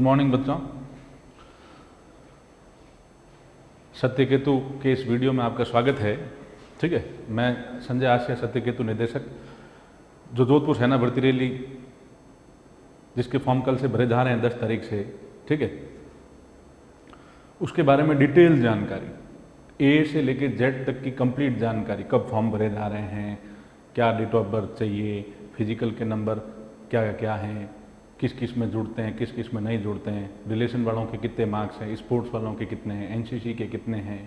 Morning बच्चों। सत्यकेतु के इस वीडियो में आपका स्वागत है। ठीक है, मैं संजय आसिया, सत्यकेतु निदेशक, जो जोधपुर सेना भर्ती रैली जिसके फॉर्म कल से भरे जा रहे हैं 10 तारीख से, ठीक है, उसके बारे में डिटेल जानकारी, ए से लेके जेड तक की कंप्लीट जानकारी, कब फॉर्म भरे जा रहे हैं, क्या डेट ऑफ बर्थ चाहिए, फिजिकल के नंबर क्या क्या हैं, किस किस में जुड़ते हैं, किस किस में नहीं जुड़ते हैं, रिलेशन वालों के कितने मार्क्स हैं, स्पोर्ट्स वालों के कितने हैं, एनसीसी के कितने हैं,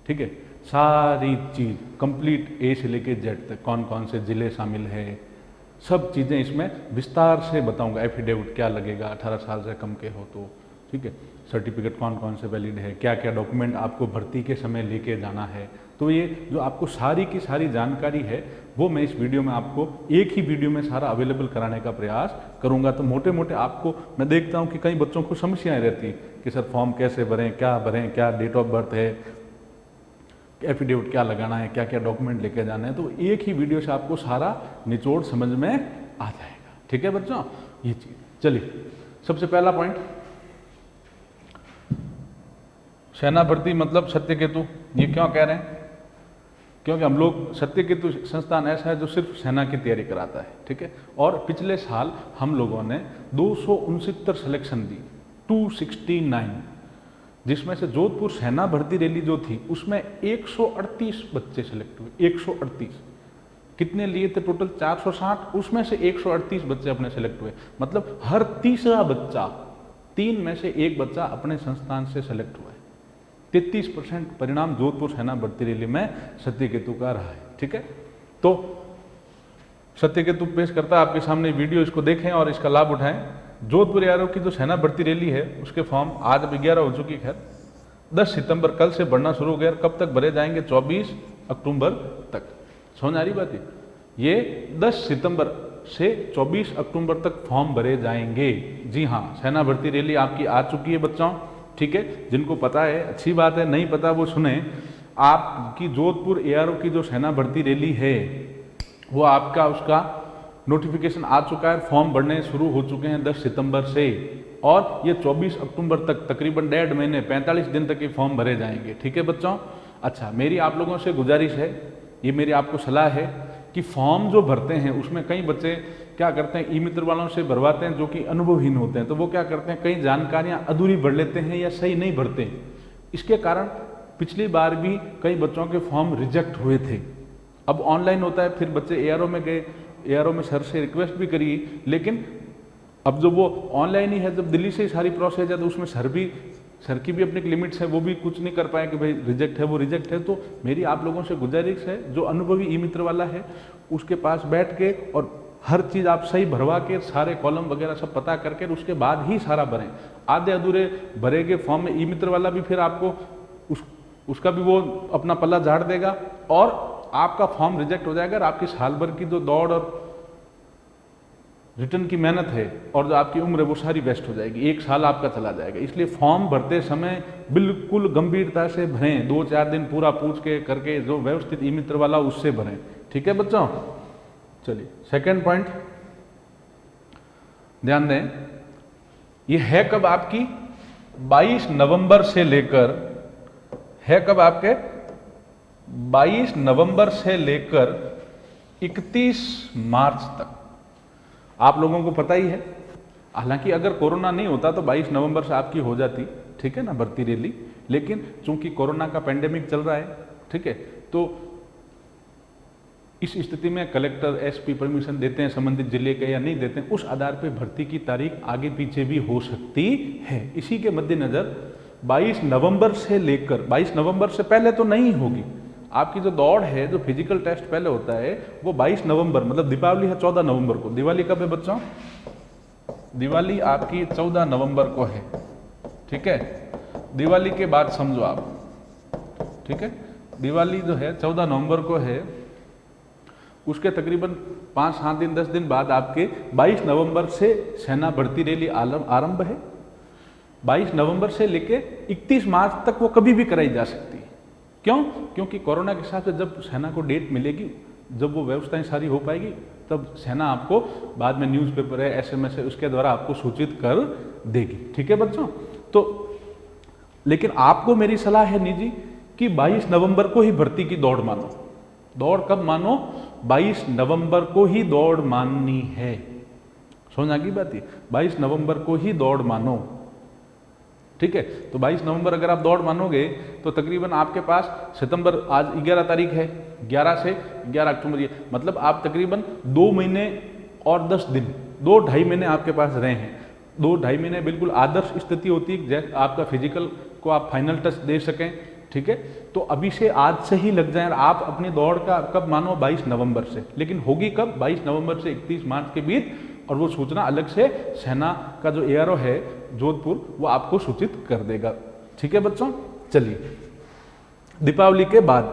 ठीक है, सारी चीज़ कंप्लीट ए से लेके जेड तक, कौन कौन से ज़िले शामिल है, सब चीज़ें इसमें विस्तार से बताऊंगा। एफिडेविट क्या लगेगा 18 साल से कम के हो तो, ठीक है, सर्टिफिकेट कौन कौन से वैलिड है, क्या क्या डॉक्यूमेंट आपको भर्ती के समय लेके जाना है। तो ये जो आपको सारी की सारी जानकारी है वो मैं इस वीडियो में आपको एक ही वीडियो में सारा अवेलेबल कराने का प्रयास करूंगा। तो मोटे मोटे आपको मैं देखता हूँ कि कई बच्चों को समस्याएं रहती कि सर फॉर्म कैसे भरें, क्या डेट ऑफ बर्थ है, एफिडेविट क्या लगाना है, क्या क्या डॉक्यूमेंट लेके जाना है। तो एक ही वीडियो से आपको सारा निचोड़ समझ में आ जाएगा। ठीक है बच्चों, ये चीज़। चलिए, सबसे पहला पॉइंट, सेना भर्ती मतलब सत्यकेतु। ये क्यों कह रहे हैं? क्योंकि हम लोग, सत्यकेतु संस्थान ऐसा है जो सिर्फ सेना की तैयारी कराता है। ठीक है, और पिछले साल हम लोगों ने 269 सिलेक्शन दी, 269, जिसमें से जोधपुर सेना भर्ती रैली जो थी उसमें 138 बच्चे सिलेक्ट हुए। 138 कितने लिए थे टोटल? 460, उसमें से 138 बच्चे अपने सिलेक्ट हुए। मतलब हर तीसरा बच्चा, 3 में से 1 बच्चा अपने संस्थान से सिलेक्ट हुआ है। 33% परिणाम जोधपुर सेना भर्ती रैली में सत्यकेतु का रहा है। ठीक है, तो सत्यकेतु पेश करता है आपके सामने वीडियो, इसको देखें और इसका लाभ उठाएं। जोधपुर एआरओ की जो सेना भर्ती रैली है उसके फॉर्म आज अब 11 हो चुकी है। 10 सितंबर कल से भरना शुरू हो गया। कब तक भरे जाएंगे? 24 अक्टूबर तक। समझ आ रही बात है? ये 10 सितंबर से 24 अक्टूबर तक फॉर्म भरे जाएंगे। जी हाँ, सेना भर्ती रैली आपकी आ चुकी है बच्चों। ठीक है, जिनको पता है अच्छी बात है, नहीं पता वो सुने। आपकी जोधपुर एआरओ की जो सेना भर्ती रैली है वो आपका, उसका नोटिफिकेशन आ चुका है, फॉर्म भरने शुरू हो चुके हैं 10 सितंबर से, और ये 24 अक्टूबर तक, तकरीबन 1.5 महीने 45 दिन तक ये फॉर्म भरे जाएंगे। ठीक है बच्चों। अच्छा, मेरी आप लोगों से गुजारिश है, ये मेरी आपको सलाह है कि फॉर्म जो भरते हैं उसमें कई बच्चे क्या करते हैं, ई मित्र वालों से भरवाते हैं जो कि अनुभवहीन होते हैं। तो वो क्या करते हैं, कई जानकारियां अधूरी भर लेते हैं या सही नहीं भरते हैं। इसके कारण पिछली बार भी कई बच्चों के फॉर्म रिजेक्ट हुए थे। अब ऑनलाइन होता है, फिर बच्चे एआरओ में गए, एआरओ में सर से रिक्वेस्ट भी करी, लेकिन अब जो वो ऑनलाइन ही है, जब दिल्ली से ही सारी प्रोसेस है तो उसमें सर की भी अपनी लिमिट्स है, वो भी कुछ नहीं कर पाए कि भाई रिजेक्ट है, वो रिजेक्ट है। तो मेरी आप लोगों से गुजारिश है, जो अनुभवी ई मित्र वाला है उसके पास बैठ के और हर चीज़ आप सही भरवा के, सारे कॉलम वगैरह सब पता करके उसके बाद ही सारा भरें। आधे अधूरे भरेगे फॉर्म में ई मित्र वाला भी फिर आपको उसका भी वो अपना पल्ला झाड़ देगा और आपका फॉर्म रिजेक्ट हो जाएगा। और आपकी साल भर की जो दौड़ और रिटर्न की मेहनत है और जो आपकी उम्र है वो सारी वेस्ट हो जाएगी, 1 साल आपका चला जाएगा। इसलिए फॉर्म भरते समय बिल्कुल गंभीरता से भरें, 2-4 दिन पूरा पूछ के करके, जो व्यवस्थित ई मित्र वाला उससे भरें। ठीक है बच्चों। चलिए, सेकंड पॉइंट ध्यान दें, ये है कब आपकी? 22 नवंबर से लेकर, है कब आपके? 22 नवंबर से लेकर 31 मार्च तक। आप लोगों को पता ही है, हालांकि अगर कोरोना नहीं होता तो 22 नवंबर से आपकी हो जाती, ठीक है ना, भर्ती रैली। लेकिन चूंकि कोरोना का पेंडेमिक चल रहा है, ठीक है, तो इस स्थिति में कलेक्टर एसपी परमिशन देते हैं संबंधित जिले के या नहीं देते हैं, उस आधार पर भर्ती की तारीख आगे पीछे भी हो सकती है। इसी के मद्देनजर 22 नवंबर से लेकर, 22 नवंबर से पहले तो नहीं होगी आपकी जो दौड़ है, जो फिजिकल टेस्ट पहले होता है वो 22 नवंबर, मतलब दीपावली है 14 नवंबर को। दिवाली कब है बच्चों? दिवाली आपकी 14 नवंबर को है। ठीक है, दिवाली के बाद समझो आप, ठीक है, दिवाली जो है 14 नवंबर को है, उसके तकरीबन 5-7 दिन 10 दिन बाद आपके 22 नवंबर से सेना भर्ती रैली आरंभ है। 22 नवंबर से लेके 31 मार्च तक वो कभी भी कराई जा सकती है। क्यों? क्योंकि कोरोना के हिसाब से जब सेना को डेट मिलेगी जब वो व्यवस्थाएं सारी हो पाएगी तब सेना आपको बाद में न्यूज़पेपर है, SMS है, उसके द्वारा आपको सूचित कर देगी। ठीक है बच्चों। तो लेकिन आपको मेरी सलाह है निजी कि 22 नवंबर को ही भर्ती की दौड़ मानो। दौड़ कब मानो? 22 नवंबर को ही दौड़ माननी है। समझ आ गई बात? 22 नवंबर को ही दौड़ मानो। ठीक है। तो 22 नवंबर अगर आप दौड़ मानोगे तो तकरीबन आपके पास सितंबर, आज 11 तारीख है, 11 से 11 अक्टूबर, ये मतलब आप तकरीबन 2 महीने और 10 दिन, 2-2.5 महीने आपके पास रहे हैं। 2-2.5 महीने बिल्कुल आदर्श स्थिति होती है जैसे आपका फिजिकल को आप फाइनल टच दे सकें। ठीक है। तो अभी से, आज से ही लग जाए। आप अपनी दौड़ का कब मानो? 22 नवंबर से। लेकिन होगी कब? 22 नवंबर से 31 मार्च के बीच। और वो सूचना अलग से सेना का जो ARO है जोधपुर, वो आपको सूचित कर देगा। ठीक है बच्चों। चलिए, दीपावली के बाद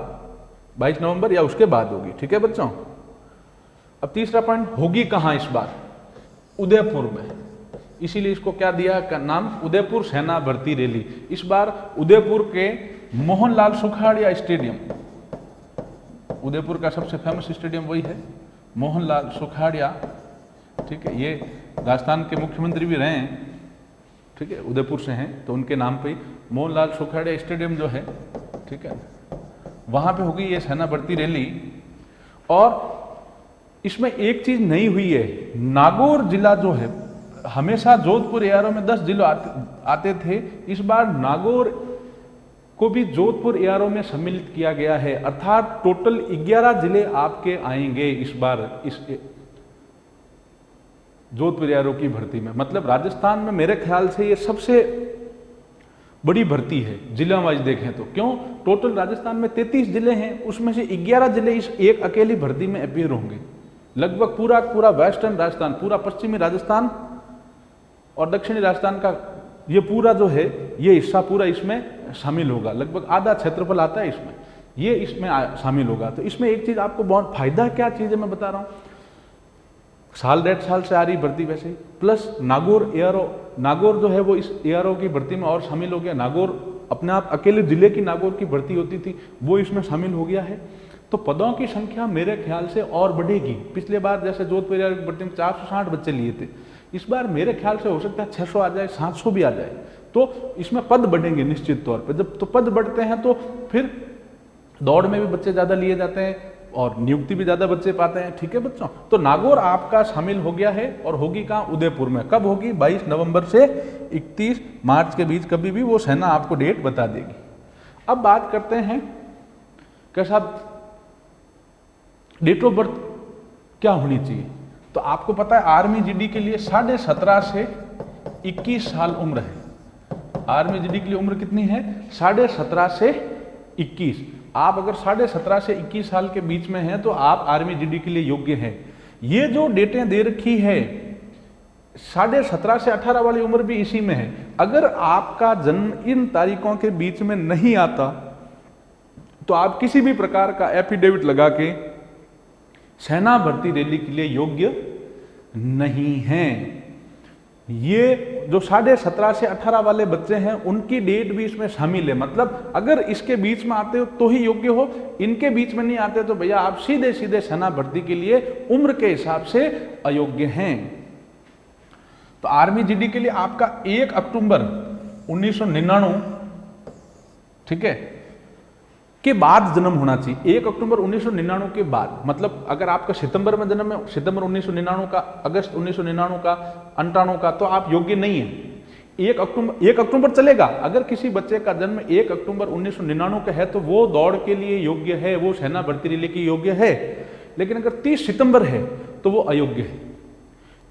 22 नवंबर या उसके बाद होगी। ठीक है बच्चों। अब तीसरा पॉइंट, होगी कहाँ इस बार? उदयपुर में। इसीलिए इसको क्या दिया का नाम? उदयपुर सेना भर्ती रैली। इस बार उदयपुर के मोहनलाल सुखाड़िया स्टेडियम, उदयपुर का सबसे फेमस स्टेडियम वही है, मोहनलाल सुखाड़िया। ठीक है। ये राजस्थान के मुख्यमंत्री भी रहे हैं। ठीक है। उदयपुर से हैं तो उनके नाम पे मोहनलाल सुखाड़िया स्टेडियम जो है, ठीक है, वहाँ पे होगी ये सेना भर्ती रैली। और इसमें एक चीज नई हुई है, नागौर जिला जो है, हमेशा जोधपुर ARO में 10 जिले आते थे, इस बार नागौर को भी जोधपुर ARO में सम्मिलित किया गया है। अर्थात टोटल 11 जिले आपके आएंगे इस बार इस जोधपुर ARO की भर्ती में। मतलब राजस्थान में मेरे ख्याल से ये सबसे बड़ी भर्ती है जिला वाइज देखें तो। क्यों? टोटल राजस्थान में 33 जिले हैं, उसमें से 11 जिले इस एक अकेली भर्ती में अपीयर होंगे। लगभग पूरा वेस्टर्न राजस्थान, पूरा पश्चिमी राजस्थान और दक्षिणी राजस्थान का ये पूरा जो है, ये हिस्सा पूरा इसमें शामिल होगा। लगभग आधा क्षेत्रफल आता है इसमें, ये इसमें शामिल होगा। तो इसमें एक चीज आपको बहुत फायदा, क्या चीज है मैं बता रहा हूँ, साल 1.5 साल से आ रही भर्ती वैसे ही, प्लस नागौर ARO, नागौर जो है वो इस ARO की भर्ती में और शामिल हो गया। नागौर अपने आप अकेले जिले की नागौर की भर्ती होती थी, वो इसमें शामिल हो गया है। तो पदों की संख्या मेरे ख्याल से और बढ़ेगी। पिछले बार जैसे जोधपुर ARO की भर्ती में 460 बच्चे लिए थे, इस बार मेरे ख्याल से हो सकता है 600 आ जाए, 700 भी आ जाए। तो इसमें पद बढ़ेंगे निश्चित तौर पर। जब तो पद बढ़ते हैं तो फिर दौड़ में भी बच्चे ज्यादा लिए जाते हैं और नियुक्ति भी ज्यादा बच्चे पाते हैं। ठीक है बच्चों। तो नागौर आपका शामिल हो गया है और होगी कहाँ? उदयपुर में। कब होगी? 22 नवंबर से 31 मार्च के बीच, कभी भी वो सेना आपको डेट बता देगी। अब बात करते हैं कैसा डेट ऑफ बर्थ क्या होनी चाहिए। तो आपको पता है आर्मी GD के लिए 17.5 से 21 साल उम्र है। आर्मी GD के लिए उम्र कितनी है? 17.5 से 21। आप अगर 17.5 से 21 साल के बीच में हैं तो आप आर्मी GD के लिए योग्य हैं। ये जो डेटें दे रखी है 17.5 से 18 वाली उम्र भी इसी में है। अगर आपका जन्म इन तारीखों के बीच में नहीं आता तो आप किसी भी प्रकार का एफिडेविट लगा के सेना भर्ती रैली के लिए योग्य नहीं हैं। ये जो 17.5 से 18 वाले बच्चे हैं उनकी डेट भी इसमें शामिल है। मतलब अगर इसके बीच में आते हो तो ही योग्य हो, इनके बीच में नहीं आते तो भैया आप सीधे सीधे सेना भर्ती के लिए उम्र के हिसाब से अयोग्य हैं। तो आर्मी GD के लिए आपका 1 अक्टूबर 1999, ठीक है, के बाद जन्म होना चाहिए। 1 अक्टूबर 1999 के बाद। मतलब अगर आपका सितंबर में जन्म है, सितंबर 1999 का, अगस्त 1999 का, 98 का, तो आप योग्य नहीं है। 1 अक्टूबर चलेगा। अगर किसी बच्चे का जन्म 1 अक्टूबर 1999 का है तो वो दौड़ के लिए योग्य है, वो सेना भर्ती रैली के योग्य है। लेकिन अगर 30 सितंबर है तो वो अयोग्य है।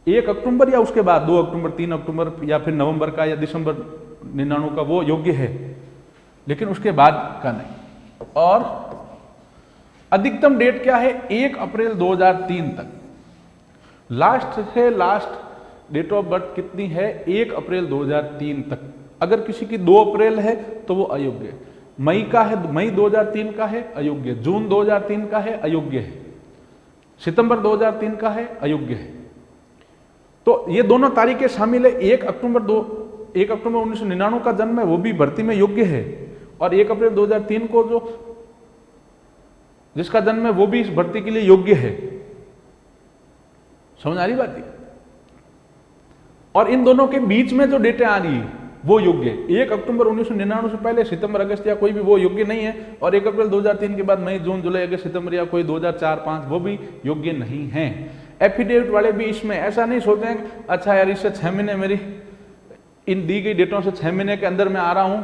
1 अक्टूबर या उसके बाद 2 अक्टूबर, 3 अक्टूबर या फिर नवंबर का या दिसंबर 99 का वो योग्य है, लेकिन उसके बाद का नहीं। और अधिकतम डेट क्या है? 1 अप्रैल 2003 तक। लास्ट से लास्ट डेट ऑफ बर्थ कितनी है? 1 अप्रैल 2003 तक। अगर किसी की 2 अप्रैल है तो वो अयोग्य है। मई का है, मई 2003 का है, अयोग्य। जून 2003 का है, अयोग्य है। सितंबर 2003 का है, अयोग्य है। तो ये दोनों तारीखें शामिल है। 1 अक्टूबर 1999 का जन्म है, वो भी भर्ती में योग्य है। और 1 अप्रैल 2003 को जो जिसका जन्म है वो भी इस भर्ती के लिए योग्य है। समझ आ रही बात है? और इन दोनों के बीच में जो डेटा आ रही है वो योग्य है। 1 अक्टूबर 1999 से पहले सितंबर अगस्त या कोई भी वो योग्य नहीं है, और 1 अप्रैल 2003 के बाद मई जून जुलाई अगस्त सितंबर या कोई 2004-5 वो भी योग्य नहीं है। एफिडेविट वाले भी इसमें ऐसा नहीं सोचते हैं कि अच्छा यार इससे 6 महीने मेरी इन दी गई डेटों से 6 महीने के अंदर मैं आ रहा हूं,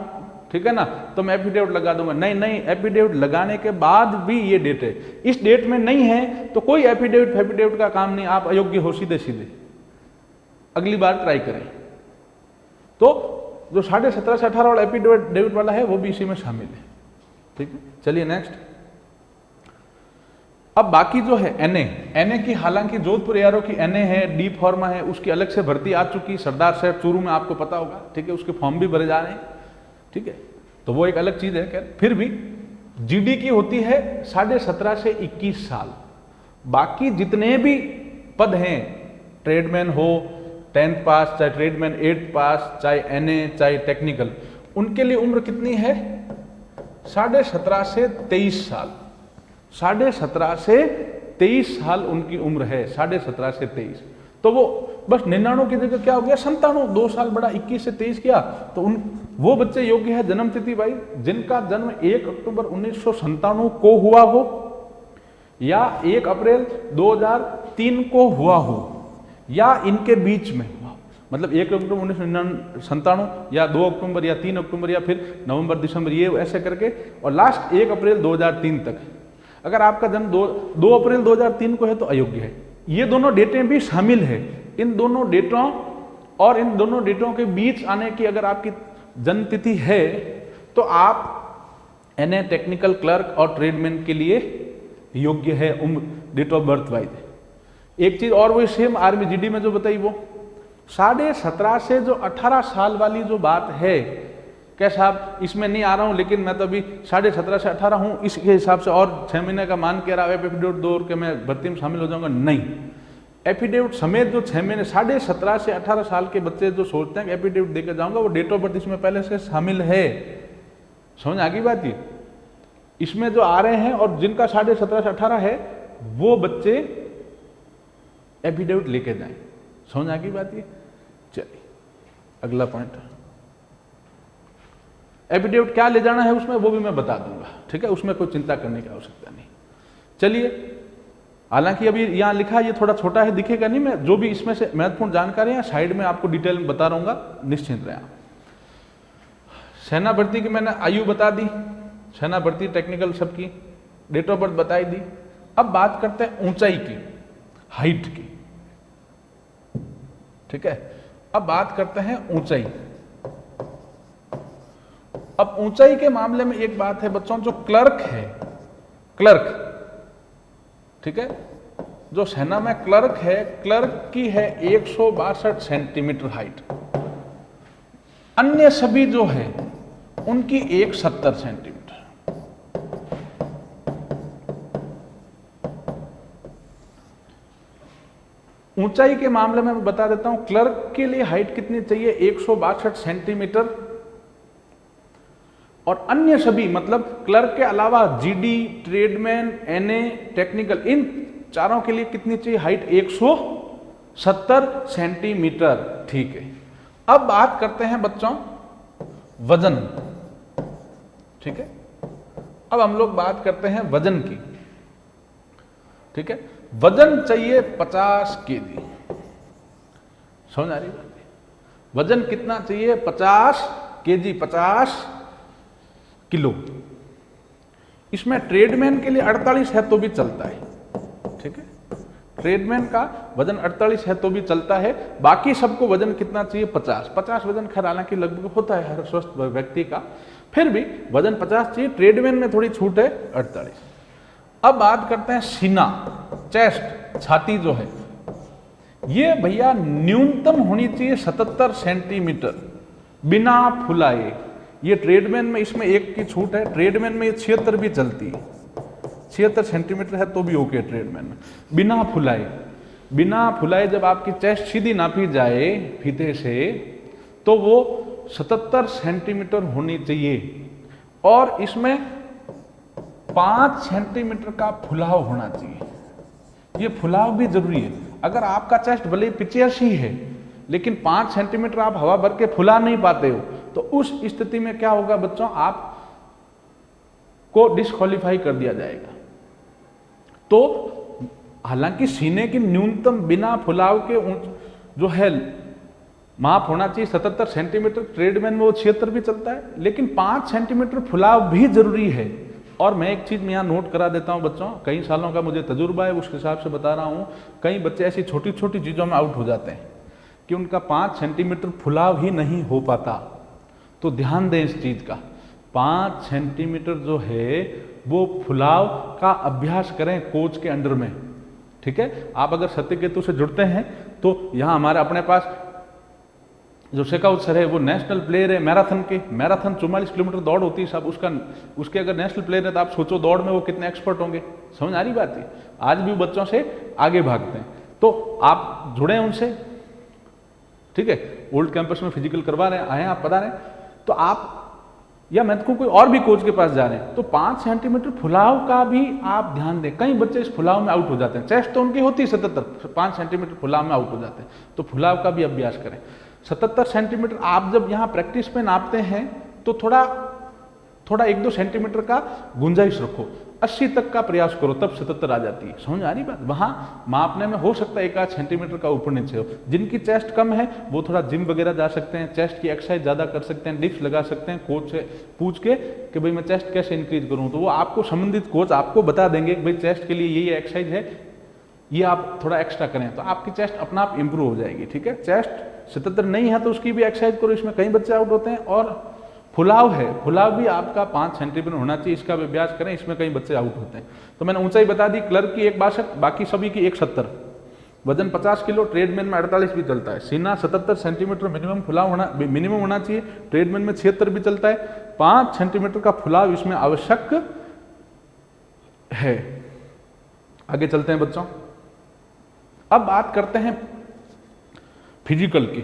ठीक है ना, तो मैं एफिडेविट लगा दूंगा। नहीं नहीं, एफिडेविट लगाने के बाद भी ये डेट है, इस डेट में नहीं है तो कोई एफिडेविट का काम नहीं, आप अयोग्य हो सीधे सीधे। अगली बार ट्राई करें। तो जो 17.5 से 18 वाला एफिडेविट वाला है वो भी इसी में शामिल है। ठीक है, चलिए नेक्स्ट। अब बाकी जो है एनए की, हालांकि जोधपुर एआरओ की एनए है, डी फॉर्मा है, उसकी अलग से भर्ती आ चुकी, सरदार शहर चूरू में, आपको पता होगा। ठीक है, उसके फॉर्म भी भरे जा रहे हैं। ठीक है, तो वो एक अलग चीज है। खैर फिर भी जीडी की होती है 17.5 से 21 साल। बाकी जितने भी पद हैं, ट्रेडमैन हो 10th पास, चाहे ट्रेडमैन 8th पास, चाहे एनए, चाहे टेक्निकल, उनके लिए उम्र कितनी है? 17.5 से 23 साल। 17.5 से 23 साल उनकी उम्र है, 17.5 से 23। तो वो बस 99 की जगह क्या हो गया 97, 2 साल बड़ा, 21 से 23 किया, तो वो बच्चे योग्य है। जन्म तिथि भाई, जिनका जन्म 1 अक्टूबर 1997 को हुआ हो या 1 अप्रैल 2003 को हुआ हो या इनके बीच में हुआ, मतलब 1 अक्टूबर 1997 या 2 अक्टूबर या 3 अक्टूबर या फिर नवंबर दिसंबर, ये ऐसे करके, और लास्ट 1 अप्रैल 2003 तक। अगर आपका जन्म 2 अप्रैल 2003 को है तो अयोग्य है। ये दोनों डेटें भी शामिल है। इन दोनों डेटों और इन दोनों डेटों के बीच आने की अगर आपकी जन्म तिथि है तो आप एनए, टेक्निकल, क्लर्क और ट्रेडमैन के लिए योग्य है उम्र, डेट ऑफ बर्थ वाइज। एक चीज और, वो सेम आर्मी जीडी में जो बताई, वो 17.5 से जो 18 साल वाली जो बात है, क्या साहब इसमें नहीं आ रहा हूं लेकिन मैं तो अभी 17.5 से 18 हूं, इसके हिसाब से और 6 महीने का मान के रहा है एफिडेविट दो के मैं भर्ती में शामिल हो जाऊंगा। नहीं, एफिडेविट समेत जो 6 महीने, 17.5 से 18 साल के बच्चे जो सोचते हैं कि एफिडेविट देकर जाऊंगा, वो डेट ऑफ बर्थ इसमें पहले से शामिल है। समझ आ गई बात? ये इसमें जो आ रहे हैं और जिनका 17.5 से 18 है वो बच्चे एफिडेविट लेके जाएं। समझ आ गई बात? ये चलिए अगला पॉइंट, एफिडेविट क्या ले जाना है उसमें वो भी मैं बता दूंगा। ठीक है, उसमें कोई चिंता करने की आवश्यकता नहीं। चलिए, हालांकि अभी यहाँ लिखा है, ये थोड़ा छोटा है, दिखेगा नहीं, मैं जो भी इसमें से महत्वपूर्ण जानकारी है साइड में आपको डिटेल में बता रहूंगा, निश्चिंत रहें। सेना भर्ती की मैंने आयु बता दी, सेना भर्ती टेक्निकल सबकी डेट ऑफ बर्थ बताई दी। अब बात करते हैं ऊंचाई की, हाइट की। ठीक है, अब बात करते हैं ऊंचाई। अब ऊंचाई के मामले में एक बात है बच्चों, जो क्लर्क है, क्लर्क, ठीक है, जो सेना में क्लर्क है, क्लर्क की है 162 सेंटीमीटर हाइट। अन्य सभी जो है उनकी 170 सेंटीमीटर। ऊंचाई के मामले में मैं बता देता हूं, क्लर्क के लिए हाइट कितनी चाहिए? 162 सेंटीमीटर। और अन्य सभी, मतलब क्लर्क के अलावा जीडी, ट्रेडमैन, एनए, टेक्निकल, इन चारों के लिए कितनी चाहिए हाइट? 170 सेंटीमीटर। ठीक है, अब बात करते हैं बच्चों वजन। ठीक है, अब हम लोग बात करते हैं वजन की। ठीक है, वजन चाहिए 50 केजी। समझ आ रही बात? वजन कितना चाहिए? 50 केजी, 50 किलो। इसमें ट्रेडमैन के लिए 48 है तो भी चलता है। ठीक है, ट्रेडमैन का वजन 48 है तो भी चलता है। बाकी सबको वजन कितना चाहिए? 50 वजन खैर हालांकि लगभग होता है हर स्वस्थ व्यक्ति का, फिर भी वजन 50 चाहिए। ट्रेडमैन में थोड़ी छूट है, 48। अब बात करते हैं सीना, चेस्ट, छाती जो है, ये भैया न्यूनतम होनी चाहिए 77 सेंटीमीटर बिना फुलाए। ये ट्रेडमैन में इसमें एक की छूट है, ट्रेडमैन में ये 76 भी चलती है। 76 सेंटीमीटर है तो भी ओके ट्रेडमैन में, बिना फुलाए। बिना फुलाए जब आपकी चेस्ट सीधी नापी जाए फीते से तो वो 77 सेंटीमीटर होनी चाहिए। और इसमें 5 सेंटीमीटर का फुलाव होना चाहिए। ये फुलाव भी जरूरी है। अगर आपका चेस्ट भले ही 85 है लेकिन 5 सेंटीमीटर आप हवा भर के फुला नहीं पाते हो, तो उस स्थिति में क्या होगा बच्चों, आप को डिस्क्वालीफाई कर दिया जाएगा। तो हालांकि सीने की न्यूनतम बिना फुलाव के जो है माप होना चाहिए 77 सेंटीमीटर, ट्रेडमैन में वो 76 भी चलता है, लेकिन 5 सेंटीमीटर फुलाव भी जरूरी है। और मैं एक चीज में यहाँ नोट करा देता हूँ बच्चों, कई सालों का मुझे तजुर्बा है, उस हिसाब से बता रहा हूँ। कई बच्चे ऐसी छोटी छोटी चीजों में आउट हो जाते हैं कि उनका 5 सेंटीमीटर फुलाव ही नहीं हो पाता। तो ध्यान दें इस चीज का, 5 सेंटीमीटर जो है वो फुलाव का अभ्यास करें कोच के अंडर में, ठीक है। आप अगर सत्यकेतु से जुड़ते हैं तो यहाँ हमारे अपने पास जो शेखावत सर है वो नेशनल प्लेयर है मैराथन के। मैराथन 44 किलोमीटर दौड़ होती है साहब, उसके अगर नेशनल प्लेयर है तो आप सोचो दौड़ में वो कितने एक्सपर्ट होंगे। समझ आ रही बात है, आज भी बच्चों से आगे भागते हैं। तो आप जुड़े उनसे, ठीक है। ओल्ड कैंपस में फिजिकल करवा रहे हैं, आए आप पता रहे, तो आप या मैं तो कोई और भी कोच के पास जा रहे हैं तो 5 सेंटीमीटर फुलाव का भी आप ध्यान दें। कई बच्चे इस फुलाव में आउट हो जाते हैं, चेस्ट तो उनकी होती है 77, 5 सेंटीमीटर फुलाव में आउट हो जाते हैं। तो फुलाव का भी अभ्यास करें। 77 सेंटीमीटर आप जब यहाँ प्रैक्टिस पे नापते हैं तो थोड़ा 1-2 सेंटीमीटर का गुंजाइश रखो, 80 तक का प्रयास करो, तब 77 आ जाती है। समझ आ रही बात। वहाँ मापने में हो सकता है 1-8 सेंटीमीटर का ऊपर नीचे हो। जिनकी चेस्ट कम है वो थोड़ा जिम वगैरह जा सकते हैं, चेस्ट की एक्सरसाइज ज़्यादा कर सकते हैं, डिप्स लगा सकते हैं कोच से पूछ के कि भाई मैं चेस्ट कैसे इंक्रीज करूँ, तो वो आपको संबंधित कोच आपको बता देंगे कि भाई चेस्ट के लिए ये एक्सरसाइज है, ये आप थोड़ा एक्स्ट्रा करें तो आपकी चेस्ट अपना आप इंप्रूव हो जाएगी, ठीक है। चेस्ट 77 नहीं है तो उसकी भी एक्सरसाइज करो, इसमें कई बच्चे आउट होते हैं। और फुलाव है, फुलाव भी आपका 5 सेंटीमीटर होना चाहिए, इसका भी अभ्यास करें, इसमें कई बच्चे आउट होते हैं। तो मैंने ऊंचाई बता दी, क्लर्क की 162, बाकी सभी की 170, वजन 50 किलो, ट्रेडमैन में 48 भी चलता है। सीना 77 सेंटीमीटर मिनिमम फुलाव होना चाहिए, ट्रेडमैन में 76 भी चलता है। 5 सेंटीमीटर का फुलाव इसमें आवश्यक है। आगे चलते हैं बच्चों, अब बात करते हैं फिजिकल की,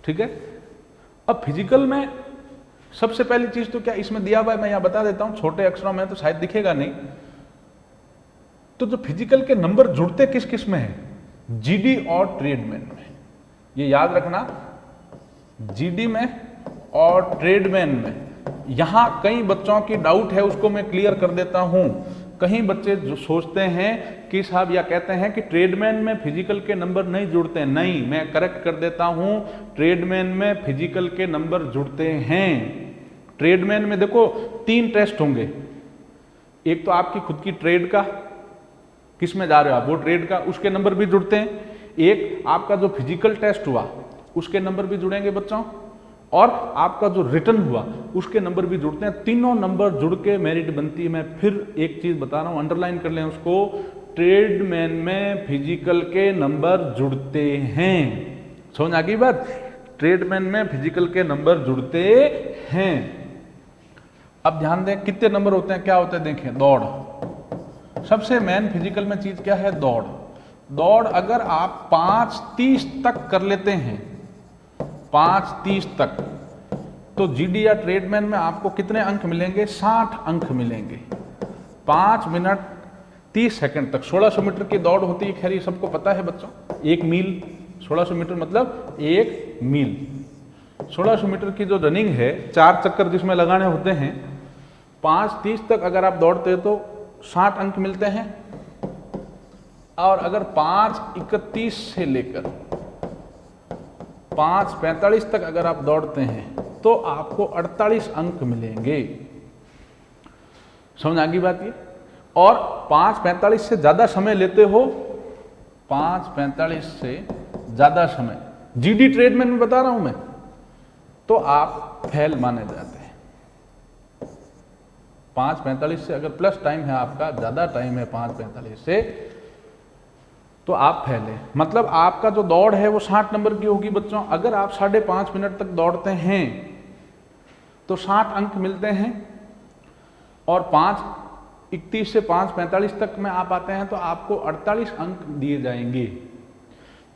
ठीक है। अब फिजिकल में सबसे पहली चीज तो क्या इसमें दिया हुआ है, मैं यहां बता देता हूं, छोटे अक्षरों में तो शायद दिखेगा नहीं। तो जो फिजिकल के नंबर जुड़ते किस किस में है, जीडी और ट्रेडमैन में, ये याद रखना, जीडी में और ट्रेडमैन में। यहां कई बच्चों की डाउट है, उसको मैं क्लियर कर देता हूं। कहीं बच्चे जो सोचते हैं कि साहब या कहते हैं कि ट्रेडमैन में फिजिकल के नंबर नहीं जुड़ते। नहीं, मैं करेक्ट कर देता हूं, ट्रेडमैन में फिजिकल के नंबर जुड़ते हैं। ट्रेडमैन में देखो 3 टेस्ट होंगे, एक तो आपकी खुद की ट्रेड का, किस में जा रहे हो आप, वो ट्रेड का, उसके नंबर भी जुड़ते हैं। एक आपका जो फिजिकल टेस्ट हुआ उसके नंबर भी जुड़ेंगे बच्चों, और आपका जो रिटर्न हुआ उसके नंबर भी जुड़ते हैं। तीनों नंबर जुड़ के मेरिट बनती है। मैं फिर एक चीज बता रहा हूं, अंडरलाइन कर लें उसको, ट्रेडमैन में फिजिकल के नंबर जुड़ते हैं। समझ आ गई बात, ट्रेडमैन में फिजिकल के नंबर जुड़ते हैं। अब ध्यान दें कितने नंबर होते हैं, क्या होता है देखें। दौड़, सबसे मेन फिजिकल में चीज क्या है, दौड़। दौड़ अगर आप 5:30 तक कर लेते हैं, 5:30 तक, तो जीडी या ट्रेडमैन में आपको कितने अंक मिलेंगे, 60 अंक मिलेंगे। 5 मिनट 30 सेकंड तक 1600 मीटर की दौड़ होती है, खैर ये सबको पता है बच्चों। 1 मील 1600 मीटर मतलब 1 मील। 1600 मीटर की जो रनिंग है, 4 चक्कर जिसमें लगाने होते हैं, 5:30 तक अगर आप दौड़ते हैं तो 60 अंक मिलते हैं। और अगर 5:31 से लेकर 5:45 तक अगर आप दौड़ते हैं तो आपको 48 अंक मिलेंगे। समझ आ गई बात ये। और 5:45 से ज्यादा समय लेते हो, 5:45 से ज्यादा समय जीडी ट्रेडमैन में बता रहा हूं मैं, तो आप फेल माने जाते हैं। 5:45 से अगर प्लस टाइम है आपका, ज्यादा टाइम है 5:45 से, तो आप फेल है। मतलब आपका जो दौड़ है वो 60 नंबर की होगी बच्चों। अगर आप 5.5 मिनट तक दौड़ते हैं तो 60 अंक मिलते हैं, और 5:31 से 5:45 तक में आप आते हैं तो आपको 48 अंक दिए जाएंगे।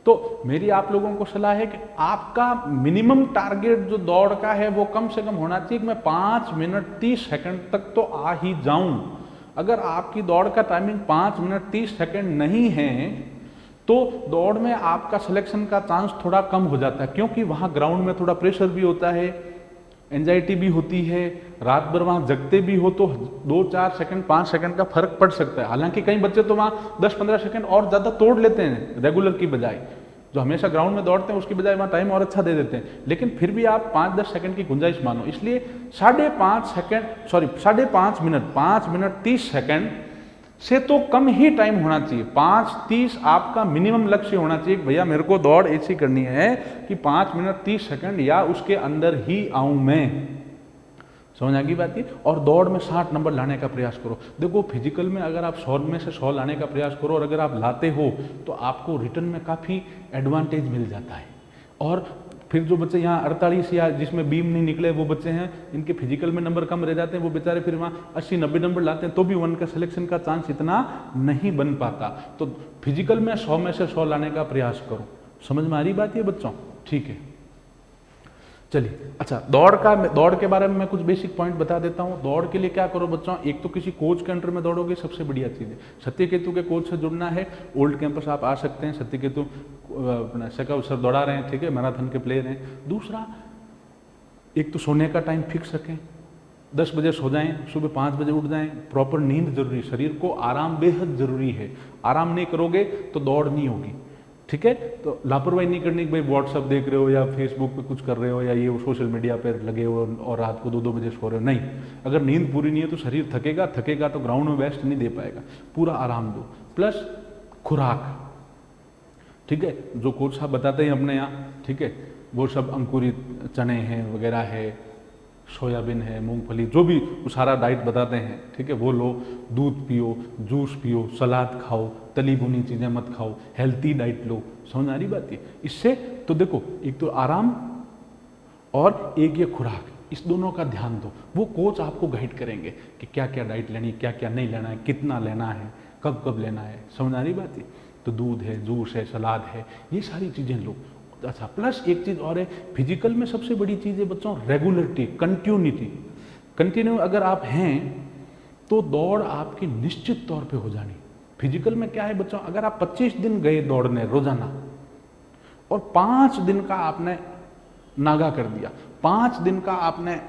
तो तो मेरी आप लोगों को सलाह है कि आपका मिनिमम टारगेट जो दौड़ का है वो कम से कम होना चाहिए कि मैं 5 मिनट 30 सेकंड तक तो आ ही जाऊं। अगर आपकी दौड़ का टाइमिंग 5 मिनट 30 सेकंड नहीं है तो दौड़ में आपका सिलेक्शन का चांस थोड़ा कम हो जाता है, क्योंकि वहाँ ग्राउंड में थोड़ा प्रेशर भी होता है, एंजाइटी भी होती है, रात भर वहाँ जगते भी हो तो 2-4 सेकंड 5 सेकंड का फर्क पड़ सकता है। हालांकि कई बच्चे तो वहाँ 10-15 सेकंड और ज़्यादा तोड़ लेते हैं रेगुलर की बजाय, जो हमेशा ग्राउंड में दौड़ते हैं उसकी बजाय वहाँ टाइम और अच्छा दे देते हैं, लेकिन फिर भी आप 5-10 सेकंड की गुंजाइश मानो। इसलिए 5.5 मिनट 5 मिनट 30 सेकंड से तो कम ही टाइम होना चाहिए। 5:30 आपका मिनिमम लक्ष्य होना चाहिए कि भैया मेरे को दौड़ ऐसी करनी है कि 5 मिनट 30 सेकंड या उसके अंदर ही आऊं मैं। समझ आ गई बात है। और दौड़ में 60 नंबर लाने का प्रयास करो। देखो फिजिकल में अगर आप 100 में से 100 लाने का प्रयास करो और अगर आप लाते हो तो आपको रिटर्न में काफ़ी एडवांटेज मिल जाता है। और फिर जो बच्चे यहाँ 48 या जिसमें बीम नहीं निकले वो बच्चे हैं, इनके फिजिकल में नंबर कम रह जाते हैं, वो बेचारे फिर वहाँ 80-90 नंबर लाते हैं तो भी उनका सिलेक्शन का चांस इतना नहीं बन पाता। तो फिजिकल में 100 में से 100 लाने का प्रयास करो। समझ में आ रही बात है बच्चों? ठीक है, चलिए। अच्छा, दौड़ के बारे में मैं कुछ बेसिक पॉइंट बता देता हूँ। दौड़ के लिए क्या करो बच्चों, एक तो किसी कोच के अंडर में दौड़ोगे, सबसे बढ़िया चीज़ है। सत्यकेतु के कोच से जुड़ना है, ओल्ड कैंपस आप आ सकते हैं। सत्यकेतु अपना सकव सर दौड़ा रहे हैं, ठीक है, मैराथन के प्लेयर हैं। दूसरा, एक तो सोने का टाइम फिक्स रखें, 10 बजे सो जाएं, सुबह 5 बजे उठ जाएं। प्रॉपर नींद जरूरी, शरीर को आराम बेहद जरूरी है। आराम नहीं करोगे तो दौड़ नहीं होगी, ठीक है। तो लापरवाही नहीं करनी कि भाई व्हाट्सअप देख रहे हो या फेसबुक पे कुछ कर रहे हो या ये सोशल मीडिया पर लगे हो और रात को 2-2 बजे सो रहे हो, नहीं। अगर नींद पूरी नहीं है तो शरीर थकेगा तो ग्राउंड में बेस्ट नहीं दे पाएगा। पूरा आराम दो, प्लस खुराक, ठीक है, जो कोच साहब बताते हैं अपने यहाँ, ठीक है, वो सब अंकुरित चने हैं वगैरह है, सोयाबीन है, मूंगफली, जो भी वो सारा डाइट बताते हैं, ठीक है, वो लो। दूध पियो, जूस पियो, सलाद खाओ, तली भुनी चीज़ें मत खाओ, हेल्थी डाइट लो। समझ आ रही बात है? इससे तो देखो, एक तो आराम और एक ये खुराक, इस दोनों का ध्यान दो। वो कोच आपको गाइड करेंगे कि क्या क्या डाइट लेनी, क्या क्या नहीं लेना है, कितना लेना है, कब कब लेना है। समझ आ रही बात है? तो दूध है, जूस है, सलाद है, ये सारी चीज़ें लो। अच्छा, प्लस एक चीज़ और है, फिजिकल में सबसे बड़ी चीज़ है बच्चों रेगुलरिटी, कंटिन्यूटी। कंटिन्यू अगर आप हैं तो दौड़ आपकी निश्चित तौर पे हो जानी। फिजिकल में क्या है बच्चों, अगर आप 25 दिन गए दौड़ने रोजाना और 5 दिन का आपने नागा कर दिया, 5 दिन का आपने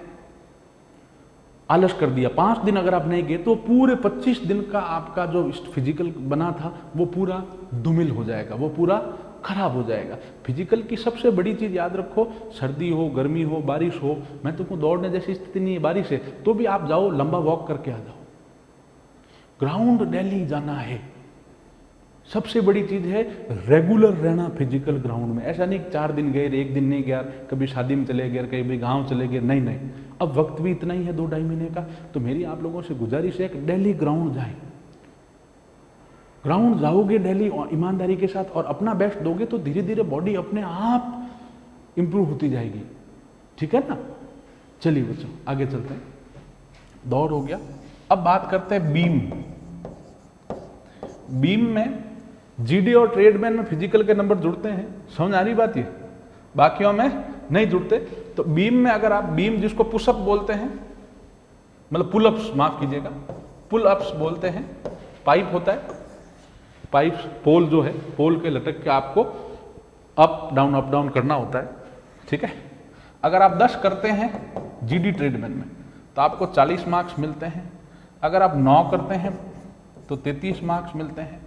आलस कर दिया, 5 दिन अगर आप नहीं गए तो पूरे 25 दिन का आपका जो फिजिकल बना था वो पूरा धूमिल हो जाएगा, वो पूरा खराब हो जाएगा। फिजिकल की सबसे बड़ी चीज याद रखो, सर्दी हो, गर्मी हो, बारिश हो, मैं तुमको दौड़ने जैसी स्थिति नहीं है, बारिश है तो भी आप जाओ, लंबा वॉक करके आ जाओ। ग्राउंड डेली जाना है। सबसे बड़ी चीज है रेगुलर रहना फिजिकल ग्राउंड में। ऐसा नहीं 4 दिन गए, 1 दिन नहीं गया, कभी शादी में चले गए, कभी गांव चले गए, नहीं नहीं। अब वक्त भी इतना ही है 2-2.5 महीने का, तो मेरी आप लोगों से गुजारिश है कि डेली ग्राउंड जाएं। ग्राउंड जाओगे डेली ईमानदारी के साथ और अपना बेस्ट दोगे तो धीरे धीरे बॉडी अपने आप इंप्रूव होती जाएगी, ठीक है ना। चलिए बच्चों आगे चलते हैं। दौड़ हो गया, अब बात करते हैं बीम। बीम में जीडी और ट्रेडमैन में फिजिकल के नंबर जुड़ते हैं। समझ आ रही बात ये? बाकियों में नहीं जुड़ते। तो बीम में अगर आप बीम जिसको पुशअप बोलते हैं, मतलब पुल अप्स, माफ कीजिएगा, पुल अप्स बोलते हैं। पाइप होता है, पाइप पोल जो है, पोल के लटक के आपको अप डाउन करना होता है, ठीक है। अगर आप 10 करते हैं जीडी ट्रेडमैन में तो आपको 40 मार्क्स मिलते हैं। अगर आप 9 करते हैं तो 33 मार्क्स मिलते हैं।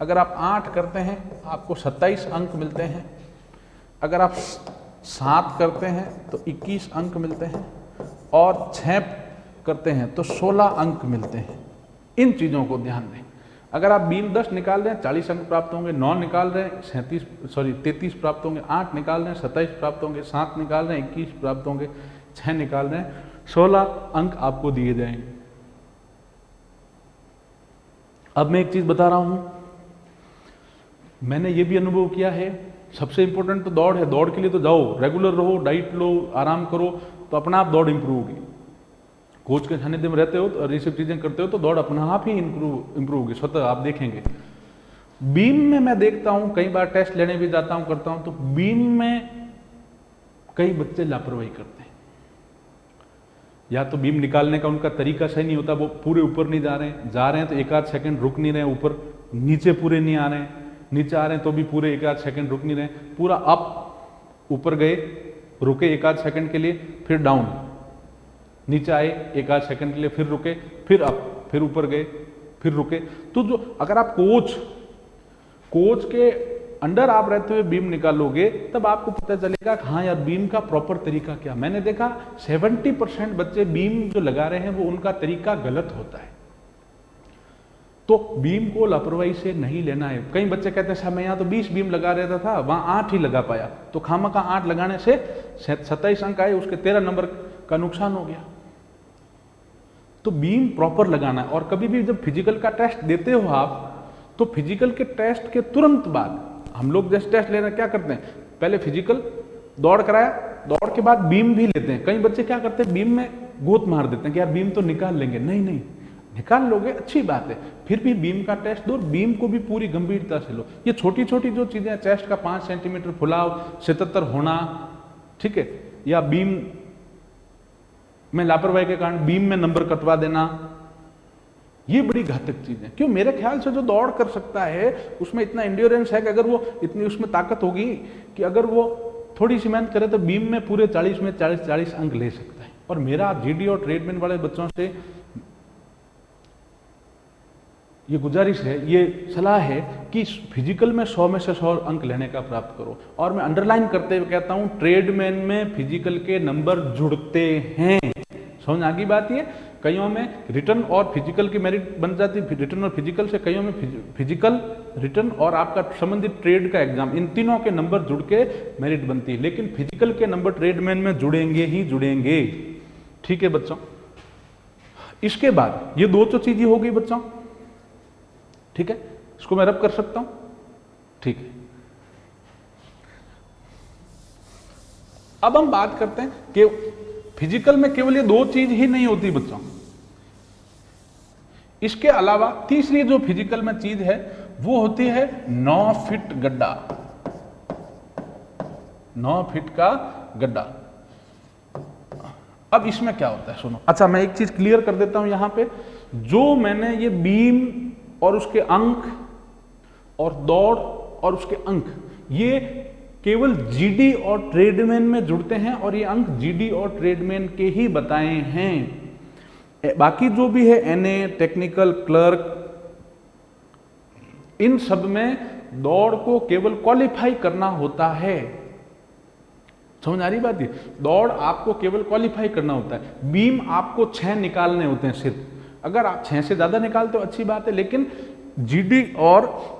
अगर आप 8 करते हैं आपको 27 अंक मिलते हैं। अगर आप 7 करते हैं तो 21 अंक मिलते हैं और 6 करते हैं तो 16 अंक मिलते हैं। इन चीज़ों को ध्यान दें। अगर आप बीम 10 निकाल रहे हैं 40 अंक प्राप्त होंगे, 9 निकाल रहे हैं 33 प्राप्त होंगे, 8 निकाल रहे हैं 27 प्राप्त होंगे, 7 निकाल रहे हैं 21 प्राप्त होंगे, 6 निकाल रहे हैं 16 अंक आपको दिए जाएंगे। अब मैं एक चीज बता रहा हूं, मैंने ये भी अनुभव किया है, सबसे इंपॉर्टेंट तो दौड़ है। दौड़ के लिए तो जाओ, रेगुलर रहो, डाइट लो, आराम करो, तो अपना आप दौड़ इंप्रूव होगी। कोच के सानिध्य में रहते हो तो ये सब चीजें करते हो तो दौड़ अपना आप ही इंप्रूव होगी, स्वतः आप देखेंगे। बीम में मैं देखता हूं, कई बार टेस्ट लेने भी जाता हूं, करता हूं, तो बीम में कई बच्चे लापरवाही करते हैं। या तो बीम निकालने का उनका तरीका सही नहीं होता, वो पूरे ऊपर नहीं जा रहे हैं तो एक आध सेकंड रुक नहीं रहे हैं ऊपर, नीचे पूरे नहीं आ रहे हैं, नीचे आ रहे हैं तो भी पूरे एक आध सेकंड रुक नहीं रहे, पूरा अप ऊपर गए, रुके एक आध सेकंड के लिए, फिर डाउन, नीचे आए एक आध सेकंड के लिए, फिर रुके, फिर अप, फिर ऊपर गए, फिर रुके। तो जो अगर आप कोच के अंडर आप रहते हुए बीम निकालोगे तब आपको पता चलेगा कि हाँ यार बीम का प्रॉपर तरीका क्या। मैंने देखा 70% बच्चे बीम जो लगा रहे हैं वो उनका तरीका गलत होता है। तो बीम को लापरवाही से नहीं लेना है। कई बच्चे कहते हैं साहब मैं यहाँ तो 20 बीम लगा रहता था, वहां 8 ही लगा पाया, तो खामखा 8 लगाने से 27 अंक आए, उसके 13 नंबर का नुकसान हो गया। तो बीम प्रॉपर लगाना है। और कभी भी जब फिजिकल का टेस्ट देते हो आप, तो फिजिकल के टेस्ट के तुरंत बाद हम लोग जैसे टेस्ट लेना क्या करते हैं, पहले फिजिकल दौड़ कराया, दौड़ के बाद बीम भी लेते हैं। कई बच्चे क्या करते हैं बीम में गोत मार देते हैं कि यार बीम तो निकाल लेंगे, नहीं नहीं, निकाल लोगे अच्छी बात है, फिर भी बीम का टेस्ट दो, बीम को भी पूरी गंभीरता से लो। ये छोटी छोटी जो चीजें, चेस्ट का 5 सेंटीमीटर फुलाव 77 होना, ठीक है, या बीम में लापरवाही के कारण बीम में नंबर कटवा देना, ये बड़ी घातक चीज है। क्यों, मेरे ख्याल से जो दौड़ कर सकता है उसमें इतना एंड्योरेंस है कि अगर वो इतनी उसमें ताकत होगी कि अगर वो थोड़ी सी मेहनत करे तो बीम में पूरे 40 में 40 अंक ले सकता है। और मेरा जीडी और ट्रेडमैन वाले बच्चों से ये गुजारिश है, ये सलाह है कि फिजिकल में 100 में से 100 अंक लेने का प्राप्त करो। और मैं अंडरलाइन करते हुए कहता हूं ट्रेडमैन में फिजिकल के नंबर जुड़ते हैं। समझ आ गई बात। ये कईयों में रिटर्न और फिजिकल की मेरिट बन जाती है, रिटर्न और फिजिकल से कईयों में फिजिकल, रिटर्न और आपका संबंधित ट्रेड का एग्जाम, इन तीनों के नंबर जुड़ के मेरिट बनती है। लेकिन फिजिकल के नंबर ट्रेडमैन में जुड़ेंगे ही जुड़ेंगे। ठीक है बच्चों, इसके बाद ये दो तो चीजें हो गई बच्चों, ठीक है, इसको मैं रब कर सकता हूं, ठीक है। अब हम बात करते हैं कि फिजिकल में केवल ये दो चीज ही नहीं होती बच्चों, इसके अलावा तीसरी जो फिजिकल में चीज है वो होती है 9 फीट गड्ढा, 9 फीट का गड्ढा। अब इसमें क्या होता है सुनो। अच्छा, मैं एक चीज क्लियर कर देता हूं यहां पे, जो मैंने ये बीम और उसके अंक और दौड़ और उसके अंक, ये केवल जीडी और ट्रेडमैन में जुड़ते हैं और ये अंक जीडी और ट्रेडमैन के ही बताए हैं। बाकी जो भी है एनए, टेक्निकल, क्लर्क, इन सब में दौड़ को केवल क्वालिफाई करना होता है। समझ आ रही बात है, दौड़ आपको केवल क्वालिफाई करना होता है। बीम आपको 6 निकालने होते हैं सिर्फ, अगर आप 6 से ज्यादा निकालते हो अच्छी बात है, लेकिन जीडी और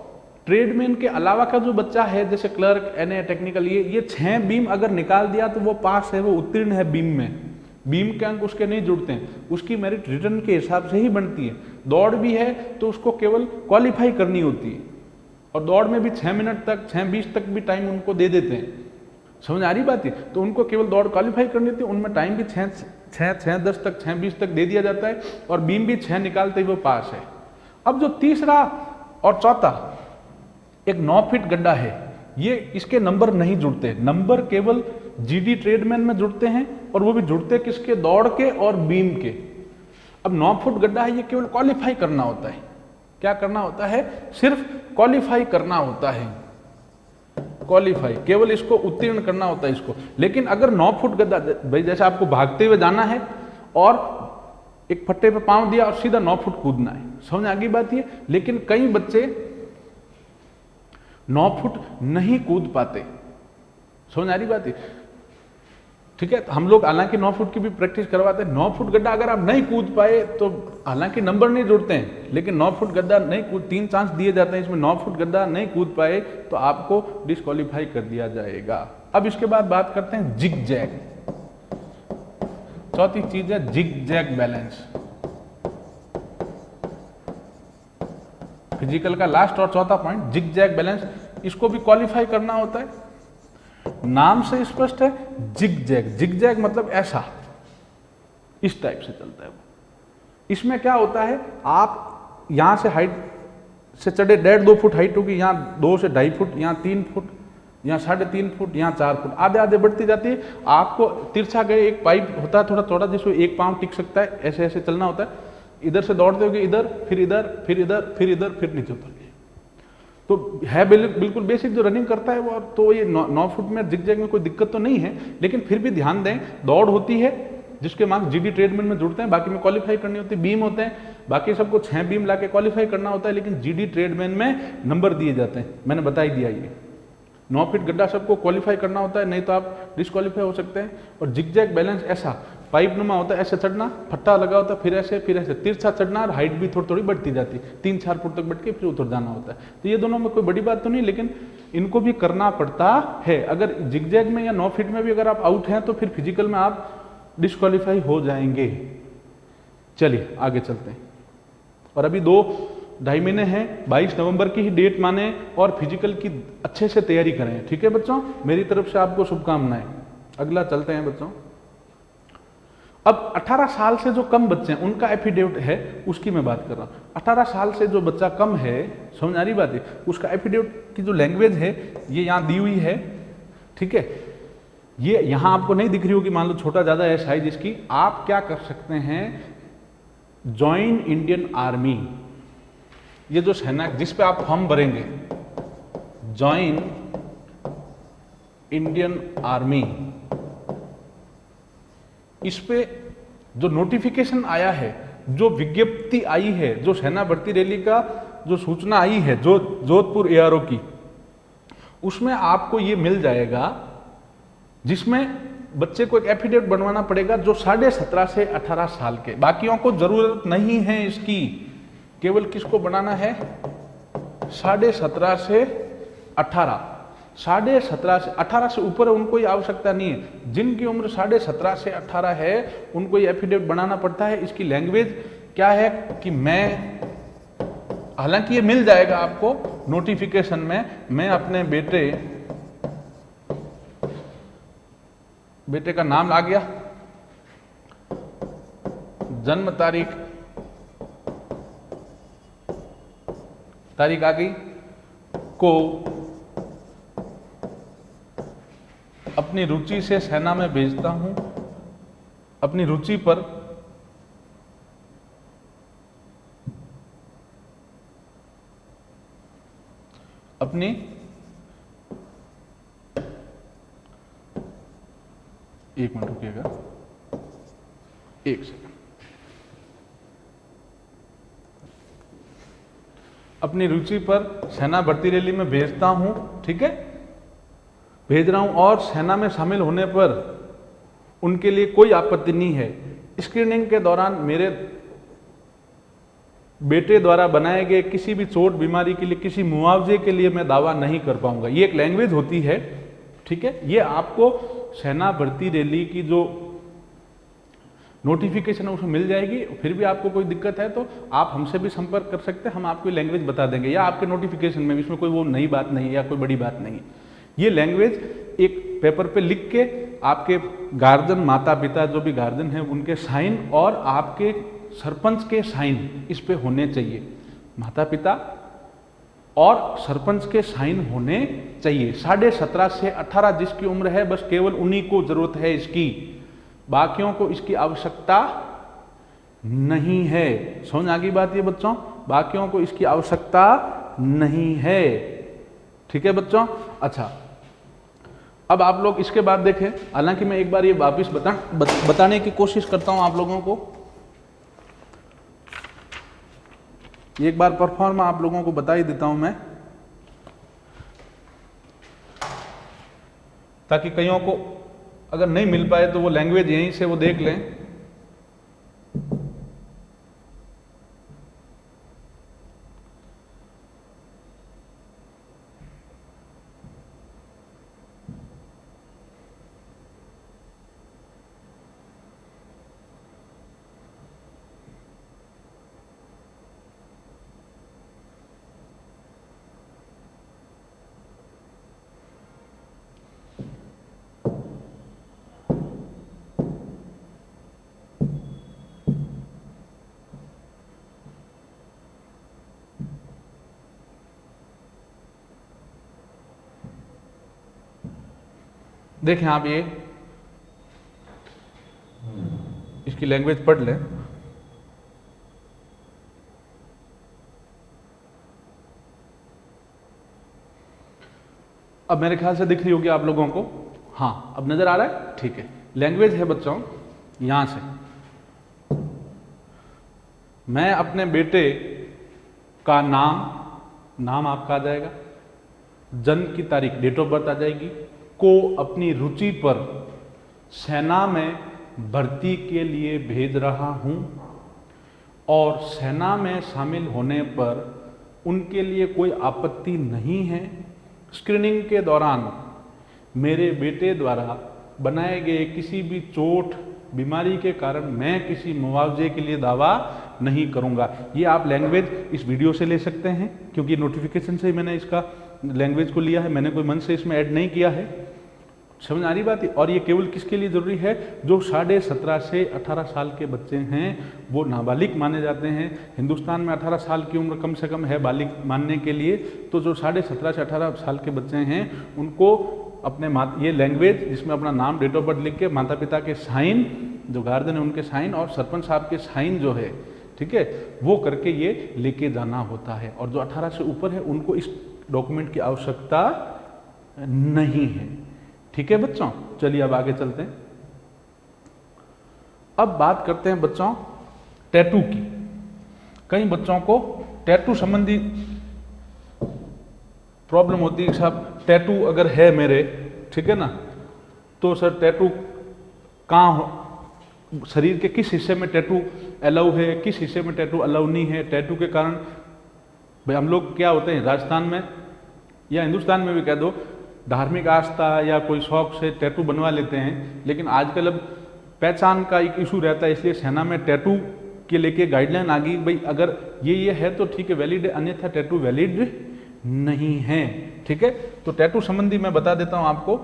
ट्रेडमैन के अलावा का जो बच्चा है जैसे क्लर्क, एनए, टेक्निकल, ये 6 बीम अगर निकाल दिया तो वो पास है, वो उत्तीर्ण है बीम में। बीम के अंक उसके नहीं जुड़ते हैं, उसकी मेरिट रिटर्न के हिसाब से ही बनती है। दौड़ भी है तो उसको केवल क्वालिफाई करनी होती है, और दौड़ में भी 6 मिनट तक, 6:20 तक भी टाइम उनको दे देते हैं। समझ आ रही बात है, तो उनको केवल दौड़ क्वालिफाई करनी होती है, उनमें टाइम भी 6:10 तक, 6:20 तक दे दिया जाता है, और बीम भी 6 निकालते ही वो पास है। अब जो तीसरा और चौथा एक 9 फीट गड्ढा है, ये इसके नंबर नहीं जुड़ते, नंबर केवल जीडी ट्रेडमैन में जुड़ते हैं, और वो भी जुड़ते किसके, दौड़ के और बीम के। अब 9 फुट गड्ढा है, ये केवल क्वालिफाई करना होता है। क्या करना होता है, सिर्फ क्वालिफाई करना होता है, क्वालिफाई, केवल इसको उत्तीर्ण करना होता है इसको। लेकिन अगर 9 फुट गड्ढा, भाई जैसे आपको भागते हुए जाना है और एक फट्टे पे पांव दिया और सीधा 9 फुट कूदना है, समझ आ गई बात ये। लेकिन कई बच्चे 9 फुट नहीं कूद पाते, समझ आ रही बात है, ठीक है। तो हम लोग हालांकि 9 फुट की भी प्रैक्टिस करवाते हैं। 9 फुट गड्ढा अगर आप नहीं कूद पाए तो हालांकि नंबर नहीं जुड़ते हैं, लेकिन 9 फुट गड्ढा नहीं कूद, 3 चांस दिए जाते हैं इसमें, 9 फुट गड्ढा नहीं कूद पाए तो आपको डिस्क्वालीफाई कर दिया जाएगा। अब इसके बाद बात करते हैं जिग जैग। चौथी चीज है जिग जैग बैलेंस। फिजिकल का लास्ट और चौथा पॉइंट जिग जैग बैलेंस, इसको भी क्वालिफाई करना होता है। नाम से स्पष्ट है, जिग जैग, जिग जैग मतलब ऐसा, इस टाइप से चलता है वो। इसमें क्या होता है, आप यहां से हाइट से चढ़े 1.5-2 फुट हाइट होगी, यहाँ 2 से 2.5 फुट, यहाँ 3 फुट, यहाँ 3.5 फुट, यहाँ 4 फुट, आधे आधे बढ़ती जाती है। आपको तिरछा गए एक पाइप होता है थोड़ा थोड़ा, जिसमें एक पाँव टिक सकता है, ऐसे ऐसे चलना होता है, इधर से दौड़ते होगे इधर, फिर इधर, फिर इधर, फिर इधर, फिर नीचे उतर गए। तो है बिल्कुल बेसिक जो रनिंग करता है वो, तो ये 9 फुट में जिगजैग में कोई दिक्कत तो नहीं है, लेकिन फिर भी ध्यान दें, दौड़ होती है जिसके मार्क्स जीडी ट्रेडमिल में जुड़ते हैं, बाकी में क्वालिफाई करनी होती है, बीम होते हैं, बाकी सबको 6 बीम ला के क्वालिफाई करना होता है, लेकिन जीडी ट्रेडमैन में नंबर दिए जाते हैं, मैंने बता ही दिया। ये 9 फीट गड्ढा सबको क्वालिफाई करना होता है, नहीं तो आप डिस्क्वालीफाई हो सकते हैं। और जिगजैग बैलेंस ऐसा पाइप नुमा होता है, ऐसे चढ़ना, फट्टा लगा होता है, फिर ऐसे तिरछा चढ़ना, और हाइट भी थोड़ी थोड़ी बढ़ती जाती है, 3-4 फुट तक बढ़ के फिर उतर जाना होता है। तो ये दोनों में कोई बड़ी बात तो नहीं, लेकिन इनको भी करना पड़ता है। अगर जिगजैग में या 9 फीट में भी अगर आप आउट हैं तो फिर फिजिकल में आप डिस्क्वालीफाई हो जाएंगे। चलिए आगे चलते हैं। और अभी 2-2.5 महीने हैं, 22 नवंबर की ही डेट माने और फिजिकल की अच्छे से तैयारी करें, ठीक है बच्चों, मेरी तरफ से आपको शुभकामनाएं। अगला चलते हैं बच्चों। अब 18 साल से जो कम बच्चे हैं उनका एफिडेविट है, उसकी मैं बात कर रहा हूं। 18 साल से जो बच्चा कम है, समझ आ रही बात है, उसका एफिडेविट की जो लैंग्वेज है ये यहां दी हुई है, ठीक है। ये यहां आपको नहीं दिख रही होगी, मान लो छोटा ज्यादा है साइज इसकी। आप क्या कर सकते हैं, ज्वाइन इंडियन आर्मी, ये जो सेना जिस पे आप फॉर्म भरेंगे, ज्वाइन इंडियन आर्मी, इस पे जो नोटिफिकेशन आया है, जो विज्ञप्ति आई है, जो सेना भर्ती रैली का जो सूचना आई है, जो जोधपुर एआरओ की, उसमें आपको ये मिल जाएगा, जिसमें बच्चे को एक एफिडेविट बनवाना पड़ेगा जो 17.5 से 18 साल के। बाकियों को जरूरत नहीं है इसकी, केवल किसको बनाना है, 17.5 से 18। 17.5 से 18 से ऊपर उनको ये आवश्यकता नहीं है। जिनकी उम्र 17.5 से 18 है उनको ये एफिडेविट बनाना पड़ता है। इसकी लैंग्वेज क्या है कि हालांकि ये मिल जाएगा आपको नोटिफिकेशन में, मैं अपने बेटे का नाम आ गया, जन्म तारीख आ गई, को अपनी रुचि से सेना में भेजता हूं, अपनी रुचि पर अपनी एक मिनट रुकिएगा, एक सेकंड, अपनी रुचि पर सेना भर्ती रैली में भेजता हूं, ठीक है, भेज रहा हूं, और सेना में शामिल होने पर उनके लिए कोई आपत्ति नहीं है। स्क्रीनिंग के दौरान मेरे बेटे द्वारा बनाए गए किसी भी चोट बीमारी के लिए किसी मुआवजे के लिए मैं दावा नहीं कर पाऊंगा। ये एक लैंग्वेज होती है, ठीक है। ये आपको सेना भर्ती रैली की जो नोटिफिकेशन है उसमें मिल जाएगी। फिर भी आपको कोई दिक्कत है तो आप हमसे भी संपर्क कर सकते हैं, हम आपको लैंग्वेज बता देंगे, या आपके नोटिफिकेशन में, इसमें कोई वो नई बात नहीं है या कोई बड़ी बात नहीं। ये लैंग्वेज एक पेपर पे लिख के आपके गार्जियन, माता पिता जो भी गार्जियन हैं उनके साइन और आपके सरपंच के साइन इस पे होने चाहिए। माता पिता और सरपंच के साइन होने चाहिए। 17.5 से 18 जिसकी उम्र है, बस केवल उन्हीं को जरूरत है इसकी, बाकियों को इसकी आवश्यकता नहीं है। समझ आ गई बात ये बच्चों, बाकियों को इसकी आवश्यकता नहीं है, ठीक है बच्चों। अच्छा, अब आप लोग इसके बाद देखें, हालांकि मैं एक बार ये वापिस बताने की कोशिश करता हूं आप लोगों को, एक बार परफॉर्मा आप लोगों को बता ही देता हूं मैं, ताकि कईयों को अगर नहीं मिल पाए तो वो लैंग्वेज यहीं से वो देख लें। देखें आप ये इसकी लैंग्वेज पढ़ लें। अब मेरे ख्याल से दिख रही होगी आप लोगों को, हाँ अब नजर आ रहा है, ठीक है। लैंग्वेज है बच्चों यहां से मैं अपने बेटे का नाम आपका आ जाएगा, जन्म की तारीख डेट ऑफ बर्थ आ जाएगी, को अपनी रुचि पर सेना में भर्ती के लिए भेज रहा हूं और सेना में शामिल होने पर उनके लिए कोई आपत्ति नहीं है। स्क्रीनिंग के दौरान मेरे बेटे द्वारा बनाए गए किसी भी चोट बीमारी के कारण मैं किसी मुआवजे के लिए दावा नहीं करूंगा। ये आप लैंग्वेज इस वीडियो से ले सकते हैं क्योंकि नोटिफिकेशन से मैंने इसका लैंग्वेज को लिया है, मैंने कोई मन से इसमें ऐड नहीं किया है। समझ आ रही बात है। और ये केवल किसके लिए जरूरी है? जो 17.5 से 18 साल के बच्चे हैं वो नाबालिग माने जाते हैं। हिंदुस्तान में 18 साल की उम्र कम से कम है बालिग मानने के लिए, तो जो 17.5 से 18 साल के बच्चे हैं उनको अपने ये लैंग्वेज जिसमें अपना नाम डेट ऑफ बर्थ लिख के माता पिता के साइन, जो गार्जियन है उनके साइन और सरपंच साहब के साइन जो है, ठीक है, वो करके ये लेके जाना होता है। और जो 18 से ऊपर है उनको इस डॉक्यूमेंट की आवश्यकता नहीं है। ठीक है बच्चों, चलिए अब आगे चलते हैं। अब बात करते हैं बच्चों टैटू की। कई बच्चों को टैटू संबंधी प्रॉब्लम होती है, साहब टैटू अगर है मेरे, ठीक है ना, तो सर टैटू कहाँ हो, शरीर के किस हिस्से में टैटू अलाउ है, किस हिस्से में टैटू अलाउ नहीं है। टैटू के कारण भाई हम लोग क्या होते हैं राजस्थान में या हिंदुस्तान में भी कह दो, धार्मिक आस्था या कोई शौक से टैटू बनवा लेते हैं, लेकिन आजकल अब पहचान का एक इशू रहता है, इसलिए सेना में टैटू के लेके गाइडलाइन आ गई, भाई अगर ये है तो ठीक है वैलिड है, अन्यथा टैटू वैलिड नहीं है। ठीक है, तो टैटू संबंधी मैं बता देता हूं आपको।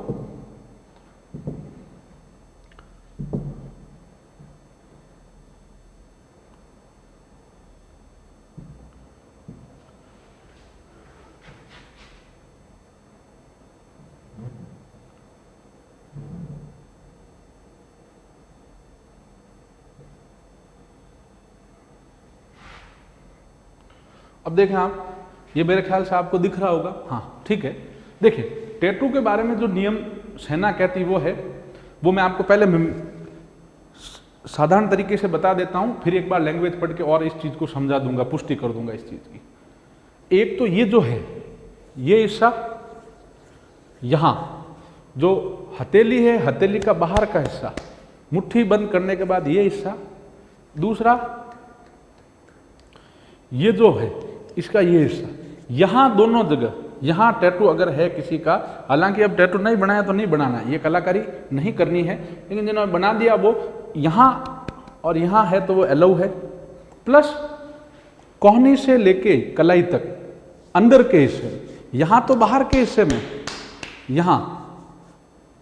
अब देखें आप, ये मेरे ख्याल से आपको दिख रहा होगा, हाँ ठीक है। देखिए टैटू के बारे में जो नियम सेना कहती वो मैं आपको पहले साधारण तरीके से बता देता हूं, फिर एक बार लैंग्वेज पढ़ के और इस चीज को समझा दूंगा, पुष्टि कर दूंगा इस चीज की। एक तो ये जो है ये हिस्सा यहां जो हथेली है, हथेली का बाहर का हिस्सा मुट्ठी बंद करने के बाद ये हिस्सा, दूसरा ये जो है इसका ये हिस्सा, यहां दोनों जगह यहां टैटू अगर है किसी का, हालांकि अब टैटू नहीं बनाया तो नहीं बनाना, ये कलाकारी नहीं करनी है, लेकिन जिन्होंने बना दिया वो यहां और यहां है तो वो अलाउ है। प्लस कोहनी से लेके कलाई तक अंदर के हिस्से, यहां तो बाहर के हिस्से में यहां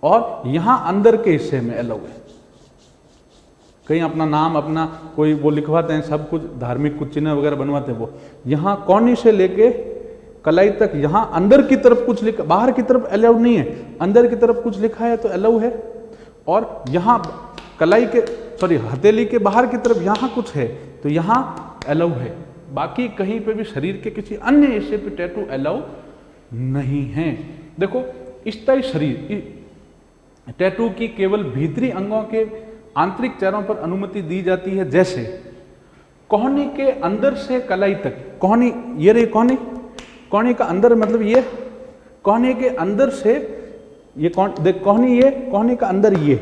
और यहां अंदर के हिस्से में अलाउ है। कहीं अपना नाम अपना कोई वो लिखवाते हैं, सब कुछ धार्मिक कुछ चिन्ह वगैरह बनवाते हैं, वो यहाँ कोहनी से लेके कलाई तक यहाँ अंदर की तरफ कुछ लिखा, बाहर की तरफ अलाउ नहीं है, अंदर की तरफ कुछ लिखा है तो अलाउ है। और यहाँ कलाई के हथेली के बाहर की तरफ यहाँ कुछ है तो यहाँ अलाउ है। बाकी कहीं पे भी शरीर के किसी अन्य हिस्से पे टैटू अलाउ नहीं है। देखो स्थायी शरीर टैटू की केवल भीतरी अंगों के आंतरिक चेहरों पर अनुमति दी जाती है, जैसे कोहनी के अंदर से कलाई तक, कोहनी ये रही कोहनी का अंदर मतलब ये कोहनी के अंदर से ये कोहनी, ये कोहनी का अंदर ये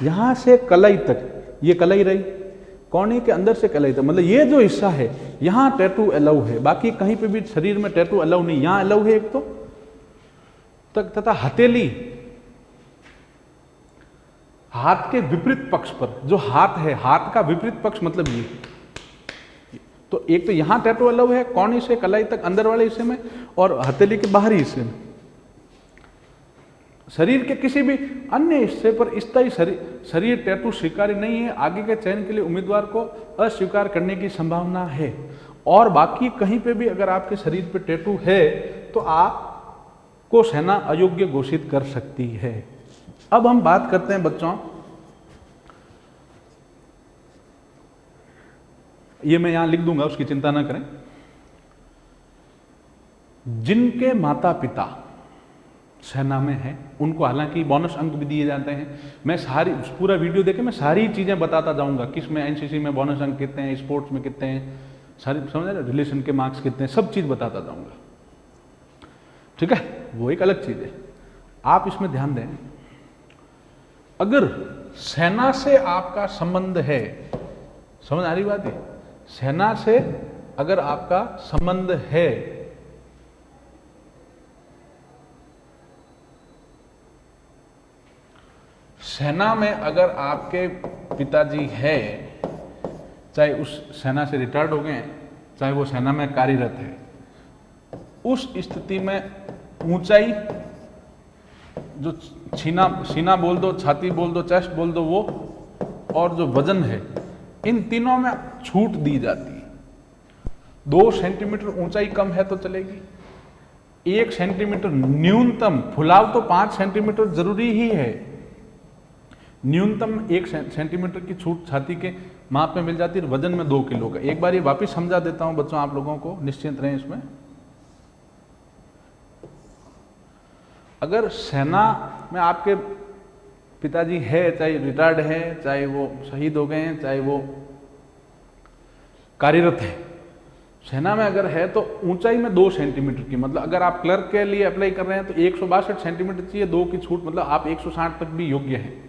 यहां से कलाई तक, ये कलाई रही, कोहनी के अंदर से कलाई तक मतलब ये जो हिस्सा है यहां टैटू अलाउ है। बाकी कहीं पे भी शरीर में टैटू अलाउ नहीं, यहां अलाउ है एक तो तथा हथेली हाथ के विपरीत पक्ष पर, जो हाथ है हाथ का विपरीत पक्ष मतलब ये, तो एक तो यहां टैटू अलाउ है कोहनी से कलाई तक अंदर वाले हिस्से में और हथेली के बाहरी हिस्से में। शरीर के किसी भी अन्य हिस्से पर स्थायी शरीर टैटू स्वीकार्य नहीं है। आगे के चयन के लिए उम्मीदवार को अस्वीकार करने की संभावना है। और बाकी कहीं पे भी अगर आपके शरीर पे टैटू है तो आपको सेना अयोग्य घोषित कर सकती है। अब हम बात करते हैं बच्चों, ये मैं यहां लिख दूंगा, उसकी चिंता ना करें। जिनके माता पिता सेना में हैं उनको हालांकि बोनस अंक भी दिए जाते हैं। मैं सारी पूरा वीडियो देखे मैं सारी चीजें बताता जाऊंगा, किस में एनसीसी में बोनस अंक कितने हैं, स्पोर्ट्स में कितने हैं, सारी समझ रहे, रिलेशन के मार्क्स कितने हैं, सब चीज बताता जाऊंगा, ठीक है, वो एक अलग चीज है। आप इसमें ध्यान दें, अगर सेना से आपका संबंध है, समझ आ रही बात है, सेना से अगर आपका संबंध है सेना में अगर आपके पिताजी है, चाहे उस सेना से रिटायर्ड हो गए, चाहे वो सेना में कार्यरत है, उस स्थिति में ऊंचाई, जो सीना बोल दो, छाती बोल दो, चेस्ट बोल दो, वो और जो वजन है, इन तीनों में छूट दी जाती है। 2 सेंटीमीटर ऊंचाई कम है तो चलेगी, 1 सेंटीमीटर न्यूनतम, फुलाव तो 5 सेंटीमीटर जरूरी ही है, न्यूनतम 1 सेंटीमीटर की छूट छाती के माप में मिल जाती है, वजन में 2 किलो का। एक बार ये वापिस समझा देता हूं बच्चों, आप लोगों को निश्चिंत रहें इसमें। अगर सेना में आपके पिताजी है, चाहे रिटायर्ड है, चाहे वो शहीद हो गए हैं, चाहे वो कार्यरत है, सेना में अगर है तो ऊंचाई में 2 सेंटीमीटर की, मतलब अगर आप क्लर्क के लिए अप्लाई कर रहे हैं तो 162 सेंटीमीटर चाहिए, 2 की छूट, मतलब आप 160 तक भी योग्य हैं।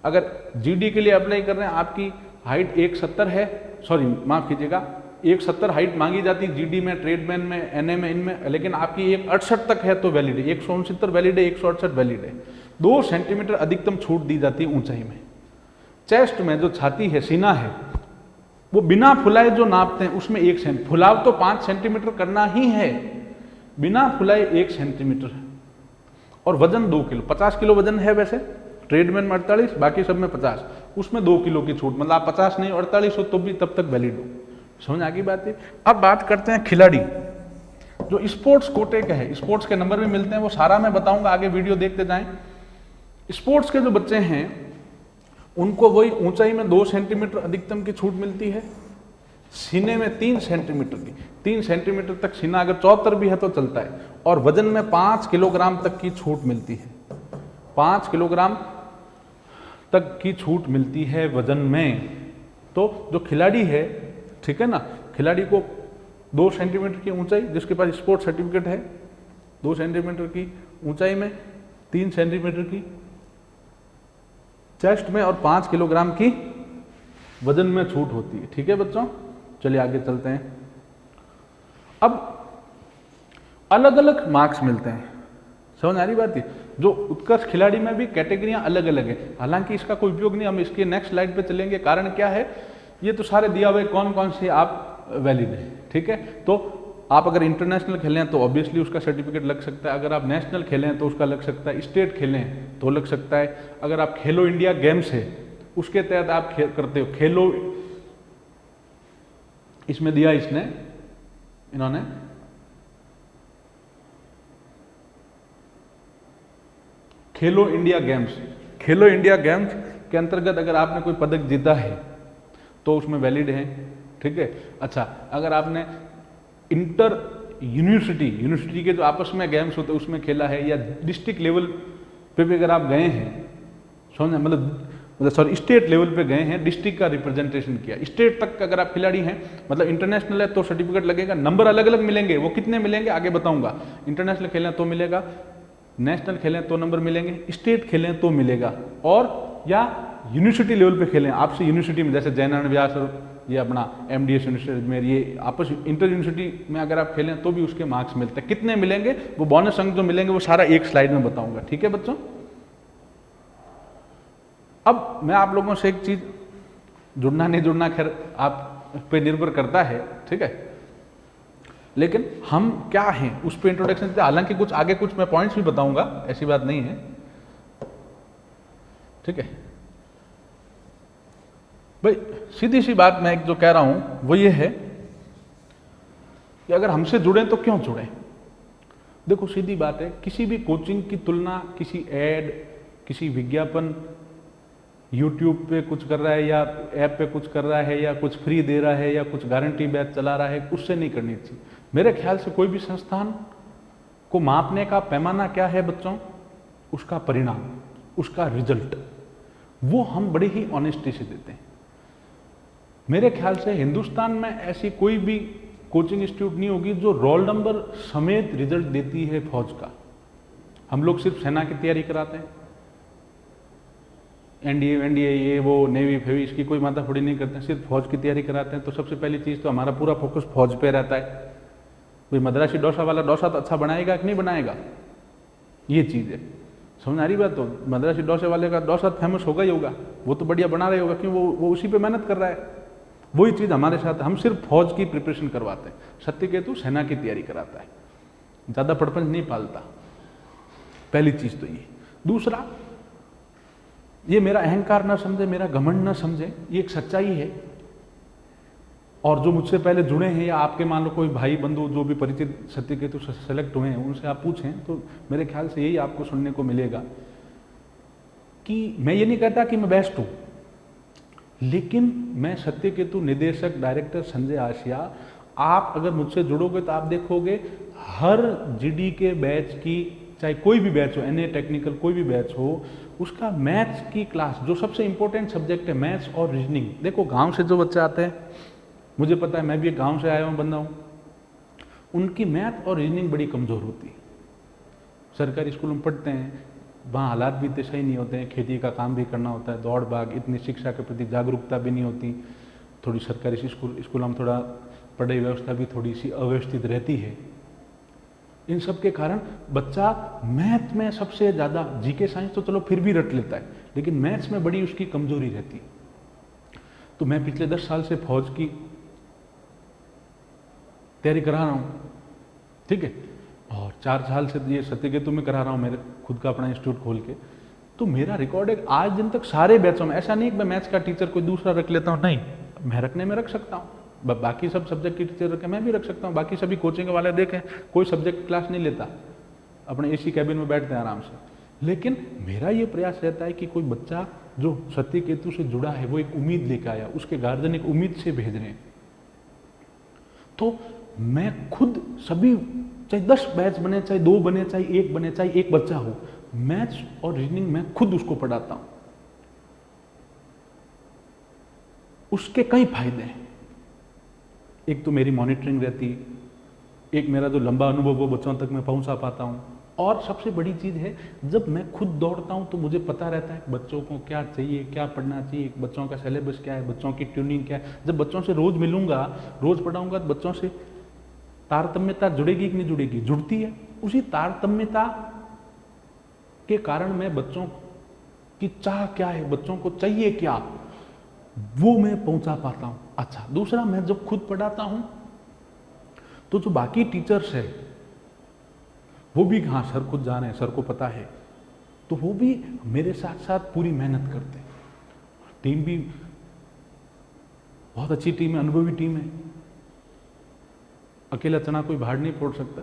अगर जीडी के लिए अप्लाई कर रहे हैं, आपकी हाइट 170 है, सॉरी माफ कीजिएगा, 170 हाइट मांगी जाती है जीडी में, ट्रेडमैन में, एनए में, इनमें, लेकिन आपकी 168 तक है तो वैलिड है, 169 वैलिड है, 168 वैलिड है। 2 सेंटीमीटर अधिकतम छूट दी जाती है ऊंचाई में। चेस्ट में जो छाती है, सीना है, वो बिना फुलाए जो नापते हैं उसमें 1 सेंटीमीटर, फुलाव तो 5 सेंटीमीटर करना ही है, बिना फुलाए 1 सेंटीमीटर है, और वजन 2 किलो, 50 किलो वजन है वैसे, ट्रेडमैन में 48, बाकी सब में 50, उसमें 2 किलो की छूट, मतलब आप 50 नहीं 48 हो तो भी तब तक वैलिड हो। समझ आ गई बात है। अब बात करते हैं खिलाड़ी जो स्पोर्ट्स कोटे का है, स्पोर्ट्स के नंबर भी मिलते हैं, वो सारा मैं बताऊंगा, आगे वीडियो देखते जाएं। स्पोर्ट्स के जो बच्चे हैं उनको वही ऊंचाई में 2 सेंटीमीटर अधिकतम की छूट मिलती है, सीने में 3 सेंटीमीटर की, 3 सेंटीमीटर तक सीना अगर 74 भी है तो चलता है, और वजन में 5 किलोग्राम तक की छूट मिलती है, 5 किलोग्राम तक की छूट मिलती है वजन में। तो जो खिलाड़ी है, ठीक है ना, खिलाड़ी को 2 सेंटीमीटर की ऊंचाई, जिसके पास स्पोर्ट्स सर्टिफिकेट है, 2 सेंटीमीटर की ऊंचाई में, 3 सेंटीमीटर की चेस्ट में, और 5 किलोग्राम की वजन में छूट होती है। ठीक है बच्चों, चलिए आगे चलते हैं। अब अलग अलग मार्क्स मिलते हैं, समझ आ रही बात है। जो उत्कर्ष खिलाड़ी में भी कैटेगरियां अलग अलग है, हालांकि इसका कोई उपयोग नहीं, हम इसके नेक्स्ट स्लाइड पे चलेंगे। कारण क्या है, ये तो सारे दिया हुए कौन कौन से आप वैलिड है, ठीक है। तो आप अगर इंटरनेशनल खेलें तो ऑब्वियसली उसका सर्टिफिकेट लग सकता है, अगर आप नेशनल खेलें तो उसका लग सकता है, स्टेट खेलें तो लग सकता है, अगर आप खेलो इंडिया गेम्स है उसके तहत आप करते हो, खेलो, इसमें दिया इसने, इन्होंने खेलो इंडिया गेम्स, खेलो इंडिया गेम्स के अंतर्गत अगर आपने कोई पदक जीता है तो उसमें वैलिड है, ठीक है। अच्छा, अगर आपने इंटर यूनिवर्सिटी के जो आपस में गेम्स होते हैं उसमें खेला है, या डिस्ट्रिक्ट लेवल पे भी अगर आप गए हैं, समझे, मतलब सॉरी स्टेट लेवल पे गए हैं, डिस्ट्रिक्ट का रिप्रेजेंटेशन किया, स्टेट तक अगर आप खिलाड़ी हैं, मतलब इंटरनेशनल है तो सर्टिफिकेट लगेगा, नंबर अलग अलग मिलेंगे, वो कितने मिलेंगे आगे बताऊंगा। इंटरनेशनल खेलें तो मिलेगा, नेशनल खेलें तो नंबर मिलेंगे, स्टेट खेलें तो मिलेगा, और या यूनिवर्सिटी लेवल पे खेलें, आपसे यूनिवर्सिटी में जैसे जयनारायण व्यास और ये अपना एमडीएस यूनिवर्सिटी में, ये आपस इंटर यूनिवर्सिटी में अगर आप खेलें तो भी उसके मार्क्स मिलते हैं। कितने मिलेंगे, वो बोनस अंक जो मिलेंगे वो सारा एक स्लाइड में बताऊंगा, ठीक है बच्चों। अब मैं आप लोगों से एक चीज, जुड़ना नहीं जुड़ना खैर आप पे निर्भर करता है, ठीक है, लेकिन हम क्या हैं उस पर इंट्रोडक्शन से, हालांकि कुछ आगे कुछ मैं पॉइंट्स भी बताऊंगा, ऐसी बात नहीं है, ठीक है भाई। सीधी सी बात मैं एक जो कह रहा हूं वो ये है कि अगर हमसे जुड़े तो क्यों जुड़े। देखो सीधी बात है, किसी भी कोचिंग की तुलना किसी एड किसी विज्ञापन YouTube पे कुछ कर रहा है या ऐप पे कुछ कर रहा है या कुछ फ्री दे रहा है या कुछ गारंटी बैच चला रहा है, उससे नहीं करनी चाहिए। मेरे ख्याल से कोई भी संस्थान को मापने का पैमाना क्या है बच्चों, उसका परिणाम, उसका रिजल्ट, वो हम बड़ी ही ऑनेस्टी से देते हैं। मेरे ख्याल से हिंदुस्तान में ऐसी कोई भी कोचिंग इंस्टीट्यूट नहीं होगी जो रोल नंबर समेत रिजल्ट देती है फौज का। हम लोग सिर्फ सेना की तैयारी कराते हैं, एनडीए ये वो नेवी फेवी इसकी कोई माथाफोड़ी नहीं करते हैं, सिर्फ फौज की तैयारी कराते हैं। तो सबसे पहली चीज़ तो हमारा पूरा फोकस फौज पे रहता है। भाई मद्रासी डोसा वाला डोसा तो अच्छा बनाएगा कि नहीं बनाएगा, ये चीज़ है, समझ आ रही बात। तो मद्रासी डोसे वाले का डोसा फेमस होगा ही होगा, वो तो बढ़िया बना रहे होगा, क्यों वो उसी पे मेहनत कर रहा है। वही चीज़ हमारे साथ, हम सिर्फ फौज की प्रिपरेशन करवाते हैं, सत्यकेतु सेना की तैयारी कराता है, ज़्यादा पड़पंच नहीं पालता। पहली चीज़ तो ये। दूसरा, ये मेरा अहंकार ना समझे, मेरा घमंड ना समझे, ये एक सच्चाई है। और जो मुझसे पहले जुड़े हैं या आपके मान लो कोई भाई बंधु जो भी परिचित सत्यकेतु से सेलेक्ट हुए हैं, उनसे आप पूछें तो मेरे ख्याल से यही आपको सुनने को मिलेगा कि मैं ये नहीं कहता कि मैं बेस्ट हूँ, लेकिन मैं सत्यकेतु निदेशक डायरेक्टर संजय आसिया, आप अगर मुझसे जुड़ोगे तो आप देखोगे हर जीडी के बैच की, चाहे कोई भी बैच हो, एनए टेक्निकल कोई भी बैच हो, उसका मैथ्स की क्लास, जो सबसे इंपॉर्टेंट सब्जेक्ट है मैथ्स और रीजनिंग। देखो गांव से जो बच्चे आते हैं, मुझे पता है, मैं भी एक गांव से आया हूँ बंदा हूँ, उनकी मैथ और रीजनिंग बड़ी कमज़ोर होती है। सरकारी स्कूल में पढ़ते हैं, वहाँ हालात भी इतने सही नहीं होते हैं, खेती का काम भी करना होता है, दौड़ भाग, इतनी शिक्षा के प्रति जागरूकता भी नहीं होती। थोड़ी सरकारी स्कूल में थोड़ा पढ़ाई व्यवस्था भी थोड़ी सी अव्यवस्थित रहती है। इन सब के कारण बच्चा मैथ में सबसे ज़्यादा, जीके साइंस तो चलो फिर भी रट लेता है, लेकिन मैथ्स में बड़ी उसकी कमजोरी रहती है। तो मैं पिछले 10 साल से फौज की तैयारी करा रहा हूँ, ठीक है, और 4 साल से ये सत्यकेतु में करा रहा हूँ, मेरे खुद का अपना इंस्टीट्यूट खोल के। तो मेरा रिकॉर्ड है आज दिन तक सारे बैचों में, ऐसा नहीं कि मैं मैथ्स का टीचर कोई दूसरा रख लेता हूँ, नहीं, मैं रखने में रख सकता हूँ, बाकी सब सब्जेक्ट की टीचर रखें, मैं भी रख सकता हूँ। बाकी सभी कोचिंग वाले देखें, कोई सब्जेक्ट क्लास नहीं लेता, अपने एसी कैबिन में बैठते हैं आराम से। लेकिन मेरा ये प्रयास रहता है कि कोई बच्चा जो सत्यकेतु से जुड़ा है, वो एक उम्मीद लेकर आया, उसके गार्जियन एक उम्मीद से भेज रहे हैं, तो मैं खुद सभी, चाहे 10 बैच बने, चाहे 2 बने, चाहे 1 बने, चाहे 1 बच्चा हो, मैथ्स और रीजनिंग मैं खुद उसको पढ़ाता हूँ। उसके कई फायदे हैं। एक तो मेरी मॉनिटरिंग रहती है, एक मेरा जो लंबा अनुभव वो बच्चों तक मैं पहुंचा पाता हूं, और सबसे बड़ी चीज़ है जब मैं खुद दौड़ता हूं तो मुझे पता रहता है बच्चों को क्या चाहिए, क्या पढ़ना चाहिए, बच्चों का सिलेबस क्या है, बच्चों की ट्यूनिंग क्या है। जब बच्चों से रोज़ मिलूंगा, रोज़ पढ़ाऊंगा, तो बच्चों से तारतम्यता जुड़ेगी कि नहीं जुड़ेगी, जुड़ती है। उसी तारतम्यता के कारण मैं बच्चों की चाह क्या है, बच्चों को चाहिए क्या, वो मैं पहुंचा पाता हूं। अच्छा, दूसरा, मैं जब खुद पढ़ाता हूं तो जो बाकी टीचर्स है वो भी, हाँ सर खुद जाने, सर को पता है, तो वो भी मेरे साथ साथ पूरी मेहनत करते हैं। टीम भी बहुत अच्छी टीम है, अनुभवी टीम है, अकेला चना कोई भाड़ नहीं फोड़ सकता।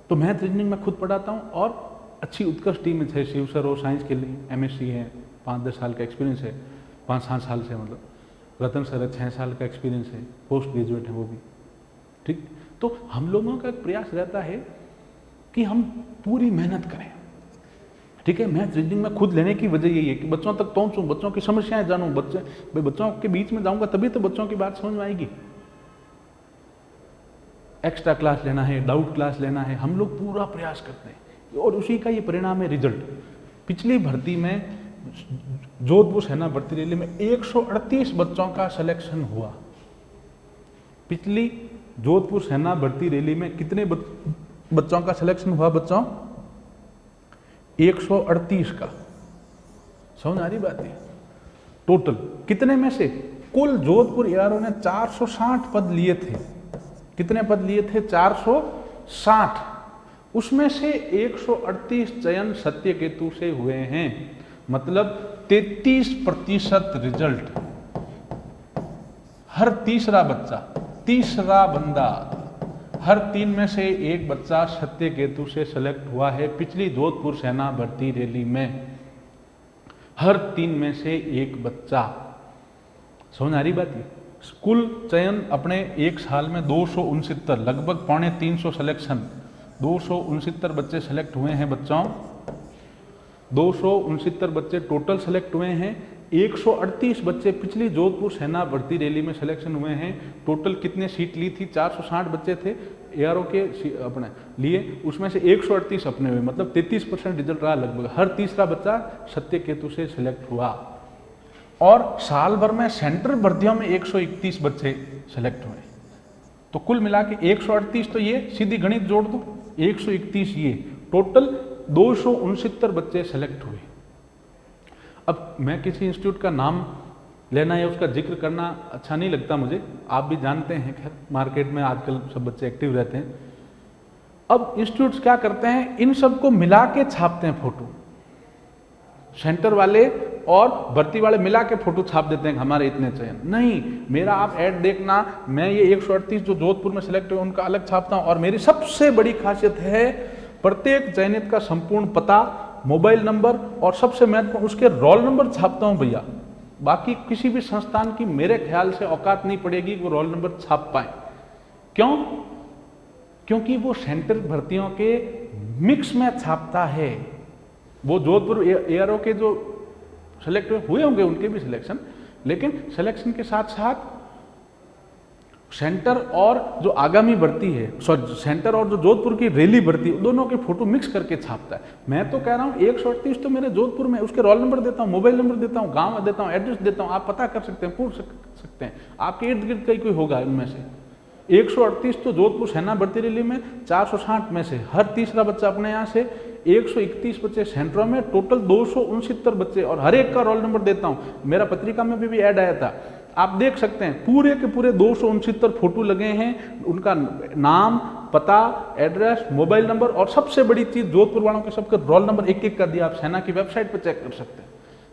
तो मैथ रीजनिंग में खुद पढ़ाता हूं, और अच्छी उत्कृष्ट टीम है, शिव सर और साइंस के लिए एमएससी है, 5-10 साल का एक्सपीरियंस है, 5-7 साल से, मतलब रतन सर है, 6 साल का एक्सपीरियंस है, पोस्ट ग्रेजुएट है वो भी, ठीक। तो हम लोगों का प्रयास रहता है कि हम पूरी मेहनत करें, ठीक है। मैथ रीजनिंग में खुद लेने की वजह यही है कि बच्चों तक पहुंचूं, बच्चों की समस्याएं जानूं, बच्चों के बीच में जाऊंगा तभी तो बच्चों की बात समझ में आएगी। एक्स्ट्रा क्लास लेना है, डाउट क्लास लेना है, हम लोग पूरा प्रयास करते हैं, और उसी का ये परिणाम है रिजल्ट। पिछली भर्ती में, जोधपुर सेना भर्ती रैली में 138 बच्चों का सिलेक्शन हुआ। पिछली जोधपुर सेना भर्ती रैली में कितने बच्चों का सिलेक्शन हुआ बच्चों? 138 का। समझ आ रही बात है? टोटल कितने में से? कुल जोधपुर एआरओ ने 460 पद लिए थे। कितने पद लिए थे? 460। उसमें से 138 चयन सत्यकेतु से हुए हैं, मतलब 33% रिजल्ट। हर तीसरा बच्चा, तीसरा बंदा, हर 3 में से एक बच्चा सत्य केतु से सेलेक्ट हुआ है पिछली जोधपुर सेना भर्ती रैली में। हर 3 में से एक बच्चा। समझ आ रही बात? ये कुल चयन अपने एक साल में 269, लगभग 350 सिलेक्शन, 269 बच्चे सेलेक्ट हुए हैं बच्चों। 269 बच्चे टोटल सेलेक्ट हुए हैं। 138 बच्चे पिछली जोधपुर सेना भर्ती रैली में सिलेक्शन हुए हैं। टोटल कितने सीट ली थी? 460 बच्चे थे एआरओ के अपने लिए, उसमें से 138 अपने हुए, मतलब 33% रिजल्ट रहा लगभग। हर तीसरा बच्चा सत्य केतु से सिलेक्ट हुआ। और साल भर में सेंट्रल भर्तियों में 131 बच्चे सेलेक्ट हुए। तो कुल मिला के 138, तो ये सीधी गणित जोड़ दो, 131 ये, टोटल 269 बच्चे सेलेक्ट हुए। अब मैं किसी इंस्टीट्यूट का नाम लेना या उसका जिक्र करना अच्छा नहीं लगता मुझे, आप भी जानते हैं, खैर मार्केट में आजकल सब बच्चे एक्टिव रहते हैं। अब इंस्टीट्यूट्स क्या करते हैं, इन सबको मिला के छापते हैं फोटो, सेंटर वाले और भर्ती वाले मिला के फोटो छाप देते हैं हमारे इतने चयन। नहीं, मेरा आप ऐड देखना, मैं ये 138 जो जोधपुर में सेलेक्ट हुए उनका अलग छापता हूं। और मेरी सबसे बड़ी खासियत है, प्रत्येक चयनित का संपूर्ण पता, मोबाइल नंबर और सबसे महत्वपूर्ण उसके रोल नंबर छापता हूं भैया। बाकी किसी भी संस्थान की मेरे ख्याल से औकात नहीं पड़ेगी वो रोल नंबर छाप पाए। क्यों? क्योंकि वो सेंटर भर्तियों के मिक्स में छापता है। वो जोधपुर एआरओ के जो सेलेक्ट हुए होंगे उनके भी सिलेक्शन, लेकिन सिलेक्शन के साथ साथ सेंटर और जो आगामी भर्ती है, सॉरी सेंटर और जो जोधपुर की रैली भर्ती, दोनों के फोटो मिक्स करके छापता है। मैं तो कह रहा हूँ 138 तो मेरे जोधपुर में, उसके रोल नंबर देता हूँ, मोबाइल नंबर देता हूँ, गांव देता हूँ, एड्रेस देता हूँ, आप पता कर सकते हैं, पूछ सकते हैं, आपके इर्द गिर्द का ही कोई होगा इनमें से। 138 तो जोधपुर सेना भर्ती रैली में, 460 में से हर तीसरा बच्चा अपने यहाँ से, 131 बच्चे सेंटरों में, टोटल 269 बच्चे, और हर एक का रोल नंबर देता हूँ। मेरा पत्रिका में भी ऐड आया था, आप देख सकते हैं, पूरे के पूरे 269 फोटो लगे हैं, उनका नाम, पता, एड्रेस, मोबाइल नंबर, और सबसे बड़ी चीज जोधपुर वालों के सबके रोल नंबर एक एक कर दिया। आप सेना की वेबसाइट पर चेक कर सकते हैं।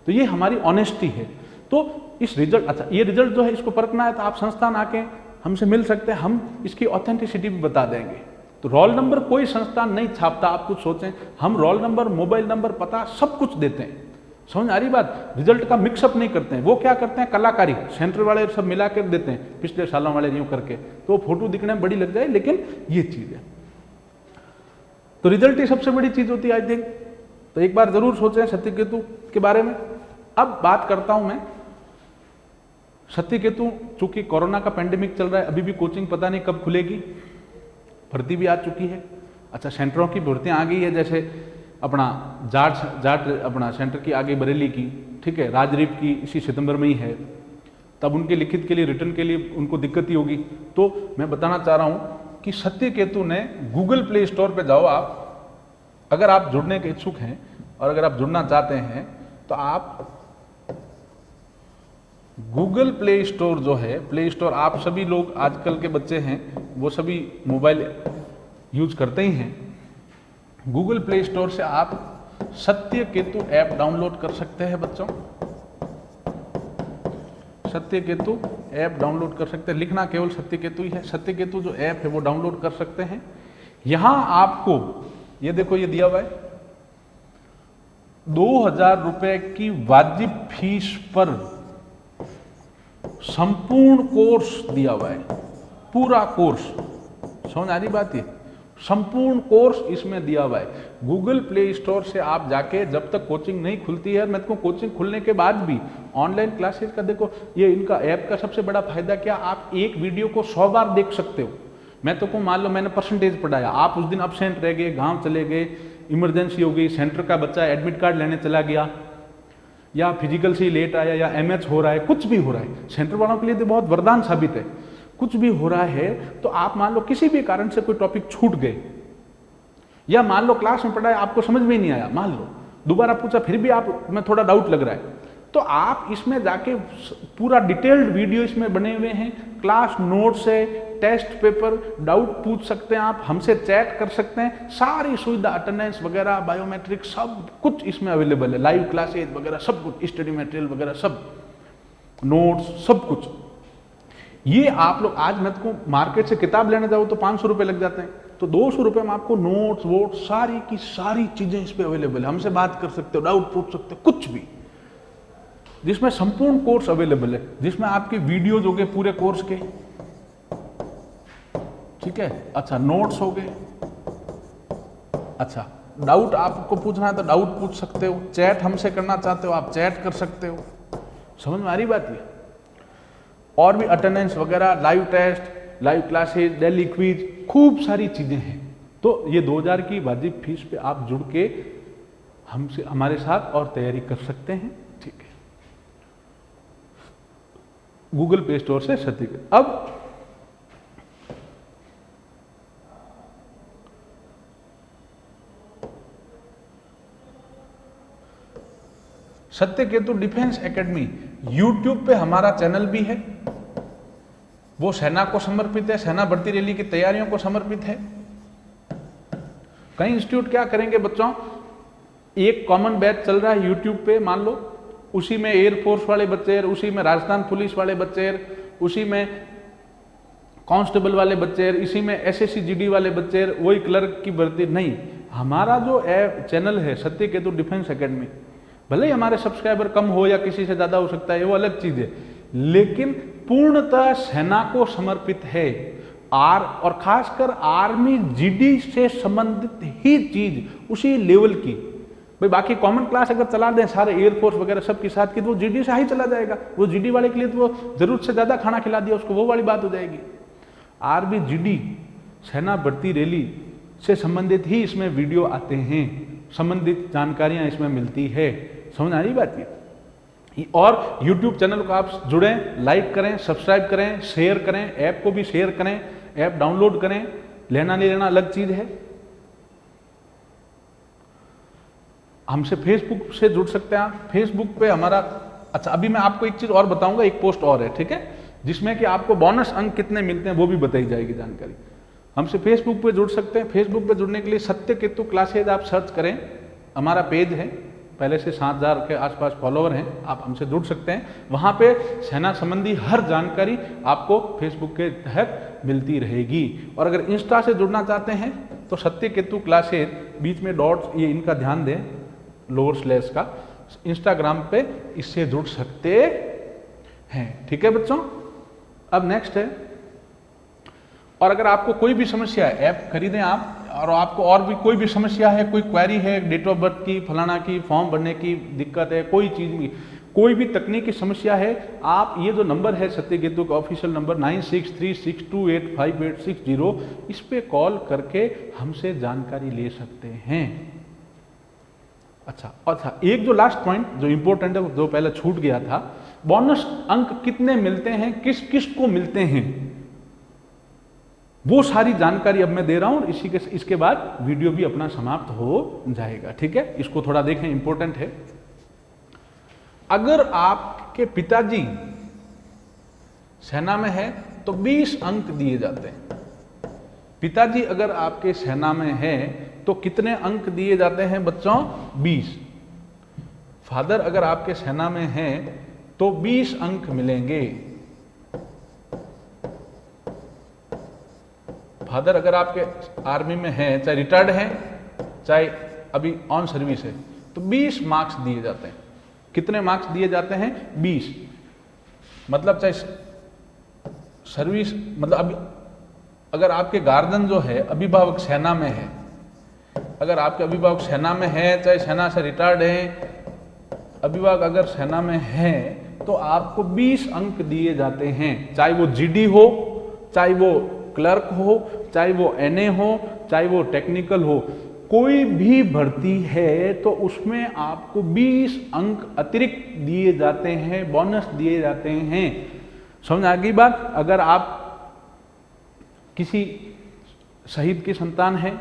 तो ये हमारी ऑनेस्टी है। तो इस रिजल्ट, अच्छा ये रिजल्ट जो है इसको परखना है तो आप संस्थान आके हमसे मिल सकते हैं, हम इसकी ऑथेंटिसिटी भी बता देंगे। तो रोल नंबर कोई संस्थान नहीं छापता, आप कुछ सोचें, हम रोल नंबर, मोबाइल नंबर, पता सब कुछ देते हैं। समझ आ रही बात? रिजल्ट का मिक्सअप नहीं करते हैं। वो क्या करते हैं, कलाकारी, सेंटर वाले सब मिला कर देते हैं, पिछले सालों वाले यूं करके, तो फोटो दिखने में बड़ी लग जाए, लेकिन ये चीज है। तो रिजल्ट ही सबसे बड़ी चीज होती है आई थिंक। तो एक बार जरूर सोचें सत्य केतु के बारे में। अब बात करता हूं मैं सत्य केतु, चूंकि कोरोना का पेंडेमिक चल रहा है, अभी भी कोचिंग पता नहीं कब खुलेगी, भर्ती भी आ चुकी है। अच्छा, सेंटरों की भर्तियां आ गई है, जैसे अपना जाट अपना सेंटर की आ गई बरेली की, ठीक है, राजरीप की इसी सितंबर में ही है। तब उनके लिखित के लिए, रिटर्न के लिए उनको दिक्कत ही होगी। तो मैं बताना चाह रहा हूं कि सत्य केतु ने गूगल प्ले स्टोर पे जाओ आप, अगर आप जुड़ने के इच्छुक हैं और अगर आप जुड़ना चाहते हैं तो आप गूगल प्ले स्टोर जो है, प्ले स्टोर आप सभी लोग आजकल के बच्चे हैं वो सभी मोबाइल यूज करते ही हैं। गूगल प्ले स्टोर से आप सत्य केतु ऐप डाउनलोड कर सकते हैं बच्चों, सत्य केतु ऐप डाउनलोड कर सकते हैं। लिखना केवल सत्य केतु ही है। सत्य केतु जो ऐप है वो डाउनलोड कर सकते हैं। यहां आपको ये देखो, ये दिया हुआ है 2000 रुपए की वाजिब फीस पर संपूर्ण कोर्स दिया हुआ है, पूरा कोर्स। समझ आ रही बात? ये संपूर्ण कोर्स इसमें दिया हुआ है। गूगल प्ले स्टोर से आप जाके, जब तक कोचिंग नहीं खुलती है, मैं तो कोचिंग खुलने के बाद भी ऑनलाइन क्लासेस का देखो, ये इनका ऐप का सबसे बड़ा फायदा क्या, आप एक वीडियो को 100 बार देख सकते हो। मैं तो को मान लो मैंने परसेंटेज पढ़ाया, आप उस दिन अब्सेंट रह गए, गाँव चले गए, इमरजेंसी हो गई, सेंटर का बच्चा एडमिट कार्ड लेने चला गया, या फिजिकल से ही लेट आया, या एमएच हो रहा है, कुछ भी हो रहा है, सेंटर वालों के लिए तो बहुत वरदान साबित है। कुछ भी हो रहा है तो आप मान लो किसी भी कारण से कोई टॉपिक छूट गए, या मान लो क्लास में पढ़ाया आपको समझ में ही नहीं आया, मान लो दोबारा पूछा फिर भी आप में थोड़ा डाउट लग रहा है, तो आप इसमें जाके पूरा डिटेल्ड वीडियो इसमें बने हुए हैं, क्लास नोट्स है, टेस्ट पेपर, डाउट पूछ सकते हैं आप, हमसे चैट कर सकते हैं, सारी सुविधा, अटेंडेंस वगैरह, बायोमेट्रिक सब कुछ इसमें अवेलेबल है, लाइव क्लासेज वगैरह सब कुछ, स्टडी मटेरियल वगैरह सब, नोट्स सब कुछ। ये आप लोग आज मैं को मार्केट से किताब लेने जाओ तो 500 रुपये लग जाते हैं, तो 200 रुपये में आपको नोट्स वोट सारी की सारी चीजें इस पे अवेलेबल है। हमसे बात कर सकते हो, डाउट पूछ सकते हो, कुछ भी, जिसमें संपूर्ण कोर्स अवेलेबल है, जिसमें आपके वीडियोज हो गए पूरे कोर्स के, ठीक है। अच्छा, नोट्स हो गए। अच्छा, डाउट आपको पूछना है तो डाउट पूछ सकते हो, चैट हमसे करना चाहते हो आप चैट कर सकते हो। समझ में आ रही बात ये? और भी अटेंडेंस वगैरह, live test, live classes, daily quiz, खूब सारी चीजें हैं। तो ये 2000 की वाजिब फीस पे आप जुड़ के हमसे हमारे साथ और तैयारी कर सकते हैं, ठीक है। गूगल प्ले स्टोर से सत्य। अब सत्यकेतु डिफेंस एकेडमी यूट्यूब पे हमारा चैनल भी है, वो सेना को समर्पित है, सेना भर्ती रैली की तैयारियों को समर्पित है। कई इंस्टीट्यूट क्या करेंगे बच्चों, एक कॉमन बैच चल रहा है यूट्यूब पे, मान लो उसी में एयरफोर्स वाले बच्चे, उसी में राजस्थान पुलिस वाले बच्चे, उसी में कांस्टेबल वाले बच्चे, इसी में एसएससी जीडी वाले बच्चे, वही क्लर्क की भर्ती। नहीं, हमारा जो चैनल है सत्यकेतु डिफेंस एकेडमी, भले ही हमारे सब्सक्राइबर कम हो या किसी से ज्यादा हो सकता है, वो अलग चीज है, लेकिन पूर्णतः सेना को समर्पित है। और खासकर आर्मी जीडी से संबंधित ही चीज, उसी लेवल की। भाई बाकी कॉमन क्लास अगर चला दें सारे एयरफोर्स वगैरह सबके साथ की, तो वो जीडी से ही चला जाएगा। वो जीडी वाले के लिए तो वो जरूरत से ज्यादा खाना खिला दिया उसको, वो वाली बात हो जाएगी। आर्मी जीडी सेना भर्ती रैली से संबंधित ही इसमें वीडियो आते हैं, संबंधित जानकारियां इसमें मिलती है। समझ आ रही बात ये? और YouTube चैनल को आप जुड़ें, लाइक करें, सब्सक्राइब करें, शेयर करें, ऐप को भी शेयर करें, ऐप डाउनलोड करें। लेना नहीं लेना अलग चीज है। हमसे फेसबुक से जुड़ सकते हैं आप, फेसबुक पे हमारा। अच्छा, अभी मैं आपको एक चीज और बताऊंगा, एक पोस्ट और है, ठीक है, जिसमें कि आपको बोनस अंक कितने मिलते हैं वो भी बताई जाएगी जानकारी। हमसे फेसबुक पे जुड़ सकते हैं। फेसबुक पे जुड़ने के लिए सत्यकेतु क्लासेज आप सर्च करें, हमारा पेज है, पहले से 7000 के आसपास फॉलोवर हैं, आप हमसे जुड़ सकते हैं। वहाँ पे सेना संबंधी हर जानकारी आपको फेसबुक के तहत मिलती रहेगी। और अगर इंस्टा से जुड़ना चाहते हैं तो सत्यकेतु क्लासेज, बीच में डॉट्स, ये इनका ध्यान दें, लोअर स्लैश का, इंस्टाग्राम पे इससे जुड़ सकते हैं, ठीक है बच्चों। अब नेक्स्ट है, और अगर आपको कोई भी समस्या है, ऐप खरीदें आप, और आपको और भी कोई भी समस्या है, कोई क्वेरी है, डेट ऑफ बर्थ की, फलाना की, फॉर्म भरने की दिक्कत है, कोई चीज में कोई भी तकनीकी समस्या है, आप ये जो नंबर है सत्यकेतु का ऑफिशियल नंबर 9636285860, इस पे कॉल करके हमसे जानकारी ले सकते हैं। अच्छा, एक जो लास्ट पॉइंट जो इंपॉर्टेंट है, जो पहले छूट गया था, बोनस अंक कितने मिलते हैं, किस किस को मिलते हैं, वो सारी जानकारी अब मैं दे रहा हूं। इसके बाद वीडियो भी अपना समाप्त हो जाएगा, ठीक है। इसको थोड़ा देखें, इंपॉर्टेंट है। अगर आपके पिताजी सेना में है तो 20 अंक दिए जाते हैं। पिताजी अगर आपके सेना में है तो कितने अंक दिए जाते हैं बच्चों? 20। फादर अगर आपके सेना में है तो 20 अंक मिलेंगे। फादर अगर आपके आर्मी में है, चाहे रिटायर्ड है चाहे अभी ऑन सर्विस है, तो 20 मार्क्स दिए जाते हैं। कितने मार्क्स दिए जाते हैं? 20। मतलब चाहे सर्विस, मतलब अभी अगर आपके गार्जियन जो है अभिभावक सेना में है, अगर आपके अभिभावक सेना में है, चाहे सेना से रिटायर्ड है, अभिभावक अगर सेना में है तो आपको 20 अंक दिए जाते हैं। चाहे वो जीडी हो, चाहे वो क्लर्क हो, चाहे वो एनए हो, चाहे वो टेक्निकल हो, कोई भी भर्ती है तो उसमें आपको 20 अंक अतिरिक्त दिए जाते हैं, बोनस दिए जाते हैं। समझ आ गई बात? अगर आप किसी शहीद की संतान है,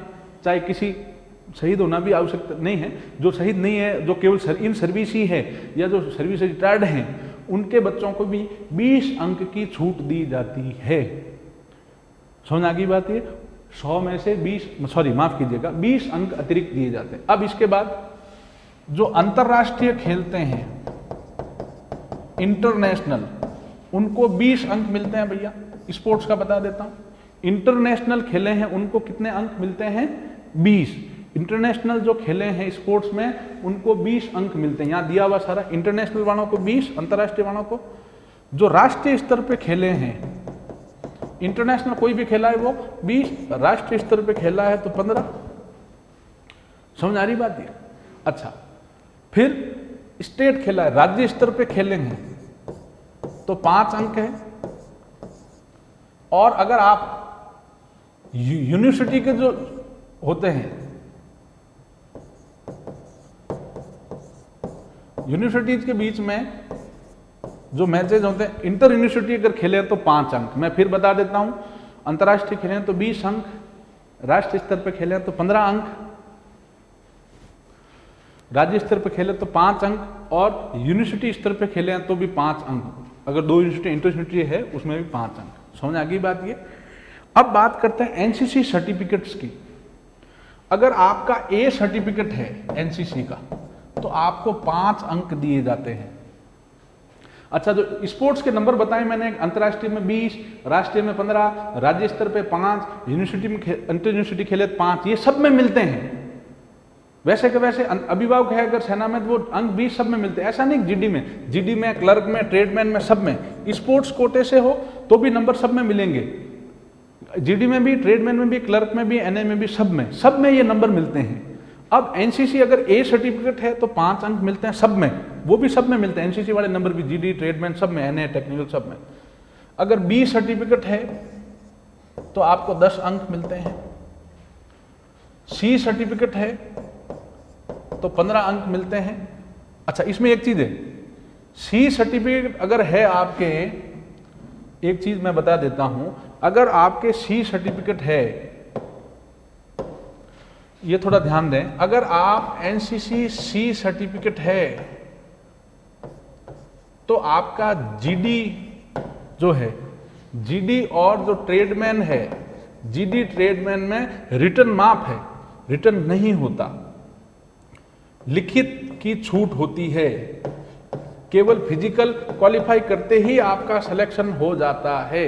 चाहे किसी शहीद होना भी आवश्यक नहीं है, जो शहीद नहीं है, जो केवल इन सर्विस ही है, या जो सर्विस से रिटायर्ड हैं, उनके बच्चों को भी 20 अंक की छूट दी जाती है। समझ आ गई बात? ये 100 में से 20 अंक अतिरिक्त दिए जाते हैं। अब इसके बाद जो अंतरराष्ट्रीय खेलते हैं, इंटरनेशनल, उनको 20 अंक मिलते हैं भैया। स्पोर्ट्स का बता देता हूं, इंटरनेशनल खेले हैं उनको कितने अंक मिलते हैं? 20। इंटरनेशनल जो खेले हैं स्पोर्ट्स में उनको 20 अंक मिलते हैं, यहां दिया हुआ सारा। इंटरनेशनल वालों को 20, अंतर्राष्ट्रीय वालों को। जो राष्ट्रीय स्तर पे खेले हैं, इंटरनेशनल कोई भी खेला है वो 20, राष्ट्रीय स्तर पे खेला है तो 15। समझ आ रही बात ये? अच्छा, फिर स्टेट खेला है, राज्य स्तर पे खेले हैं तो 5 अंक है। और अगर आप यूनिवर्सिटी के जो होते हैं, यूनिवर्सिटीज के बीच में जो मैचेज होते हैं, इंटर यूनिवर्सिटी अगर खेले तो 5 अंक। मैं फिर बता देता हूं, अंतर्राष्ट्रीय खेले तो 20 अंक, राष्ट्रीय स्तर पे खेले तो 15 अंक, राज्य स्तर पे खेले तो 5 अंक, और यूनिवर्सिटी स्तर पे खेले हैं तो भी 5 अंक। अगर 2 यूनिवर्सिटी इंटर यूनिवर्सिटी है उसमें भी 5 अंक। समझ आ गई बात ये? अब बात करते हैं एनसीसी सर्टिफिकेट्स की। अगर आपका ए सर्टिफिकेट है एनसीसी का तो आपको 5 अंक दिए जाते हैं। अच्छा, जो स्पोर्ट्स के नंबर बताए मैंने, अंतर्राष्ट्रीय में 20, राष्ट्रीय में 15, राज्य स्तर पे 5, यूनिवर्सिटी में इंटर यूनिवर्सिटी खेले 5, ये सब में मिलते हैं। वैसे के वैसे अभिभावक है अगर सेना में तो वो अंक 20 सब में मिलते हैं। ऐसा नहीं जीडी में, क्लर्क में, ट्रेडमैन में, सब में। स्पोर्ट्स कोटे से हो तो भी नंबर सब में मिलेंगे, जीडी में भी, ट्रेडमैन में भी, क्लर्क में भी, एनए में भी, सब में ये नंबर मिलते हैं। अब एनसीसी अगर ए सर्टिफिकेट है तो 5 अंक मिलते हैं सब में, वो भी सब में मिलते हैं, एनसीसी वाले नंबर भी, जीडी, ट्रेडमैन सब में, एनए, टेक्निकल सब में। अगर बी सर्टिफिकेट है तो आपको 10 अंक मिलते हैं। सी सर्टिफिकेट है तो 15 अंक मिलते हैं। अच्छा, इसमें एक चीज है, सी सर्टिफिकेट अगर है आपके, एक चीज मैं बता देता हूं, अगर आपके सी सर्टिफिकेट है, ये थोड़ा ध्यान दें, अगर आप एनसीसी सी सर्टिफिकेट है तो आपका जीडी जो है, जीडी और जो ट्रेडमैन है, जीडी ट्रेडमैन में रिटन माफ है, रिटन नहीं होता, लिखित की छूट होती है। केवल फिजिकल क्वालिफाई करते ही आपका सिलेक्शन हो जाता है।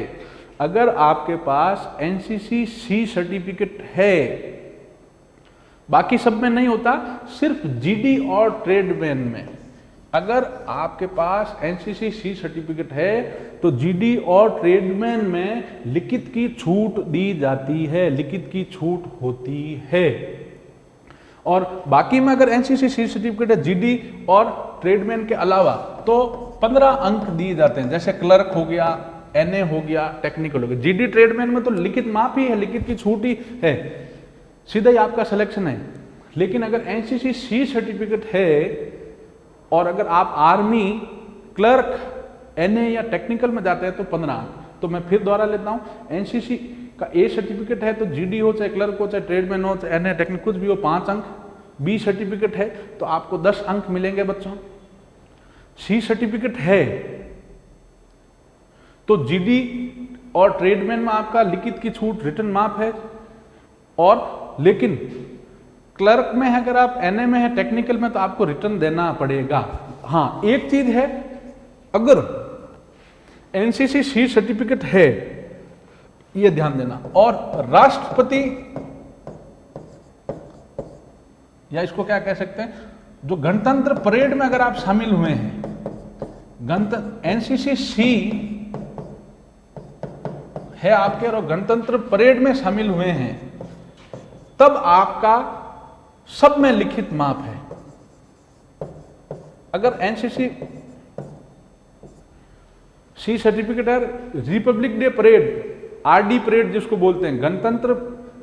अगर आपके पास एनसीसी सी सर्टिफिकेट है, बाकी सब में नहीं होता, सिर्फ जीडी और ट्रेडमैन में। अगर आपके पास एनसीसी सी सर्टिफिकेट है तो जीडी और ट्रेडमैन में लिखित की छूट दी जाती है, लिखित की छूट होती है। और बाकी में अगर एनसीसी सी सर्टिफिकेट है जीडी और ट्रेडमैन के अलावा तो 15 अंक दिए जाते हैं। जैसे क्लर्क हो गया, एनए हो गया, टेक्निकल हो गया। जीडी ट्रेडमैन में तो लिखित माफ ही है, लिखित की छूट ही है, सीधा ही आपका सिलेक्शन है। लेकिन अगर एनसीसी सी सर्टिफिकेट है और अगर आप आर्मी, क्लर्क, एनए या टेक्निकल में जाते हैं तो 15 अंक। तो मैं फिर दोहरा लेता हूं, एनसीसी का ए सर्टिफिकेट है तो जीडी हो, चाहे क्लर्क हो, चाहे ट्रेडमैन हो, चाहे एनए, टेक्निकल कुछ भी हो, 5 अंक। बी सर्टिफिकेट है तो आपको 10 अंक मिलेंगे बच्चों। सी सर्टिफिकेट है तो जीडी और ट्रेडमैन में आपका लिखित की छूट, रिटन माफ है। और लेकिन क्लर्क में है, अगर आप एनए में है, टेक्निकल में, तो आपको रिटन देना पड़ेगा। हाँ, एक चीज है, अगर एनसीसी सी सर्टिफिकेट है, ये ध्यान देना, और राष्ट्रपति या इसको क्या कह सकते हैं, जो गणतंत्र परेड में अगर आप शामिल हुए हैं, एनसीसी सी है आपके और गणतंत्र परेड में शामिल हुए हैं, तब आपका सब में लिखित माप है। अगर एनसीसी सी सर्टिफिकेट है, Republic day parade, RD parade जिसको बोलते हैं, गणतंत्र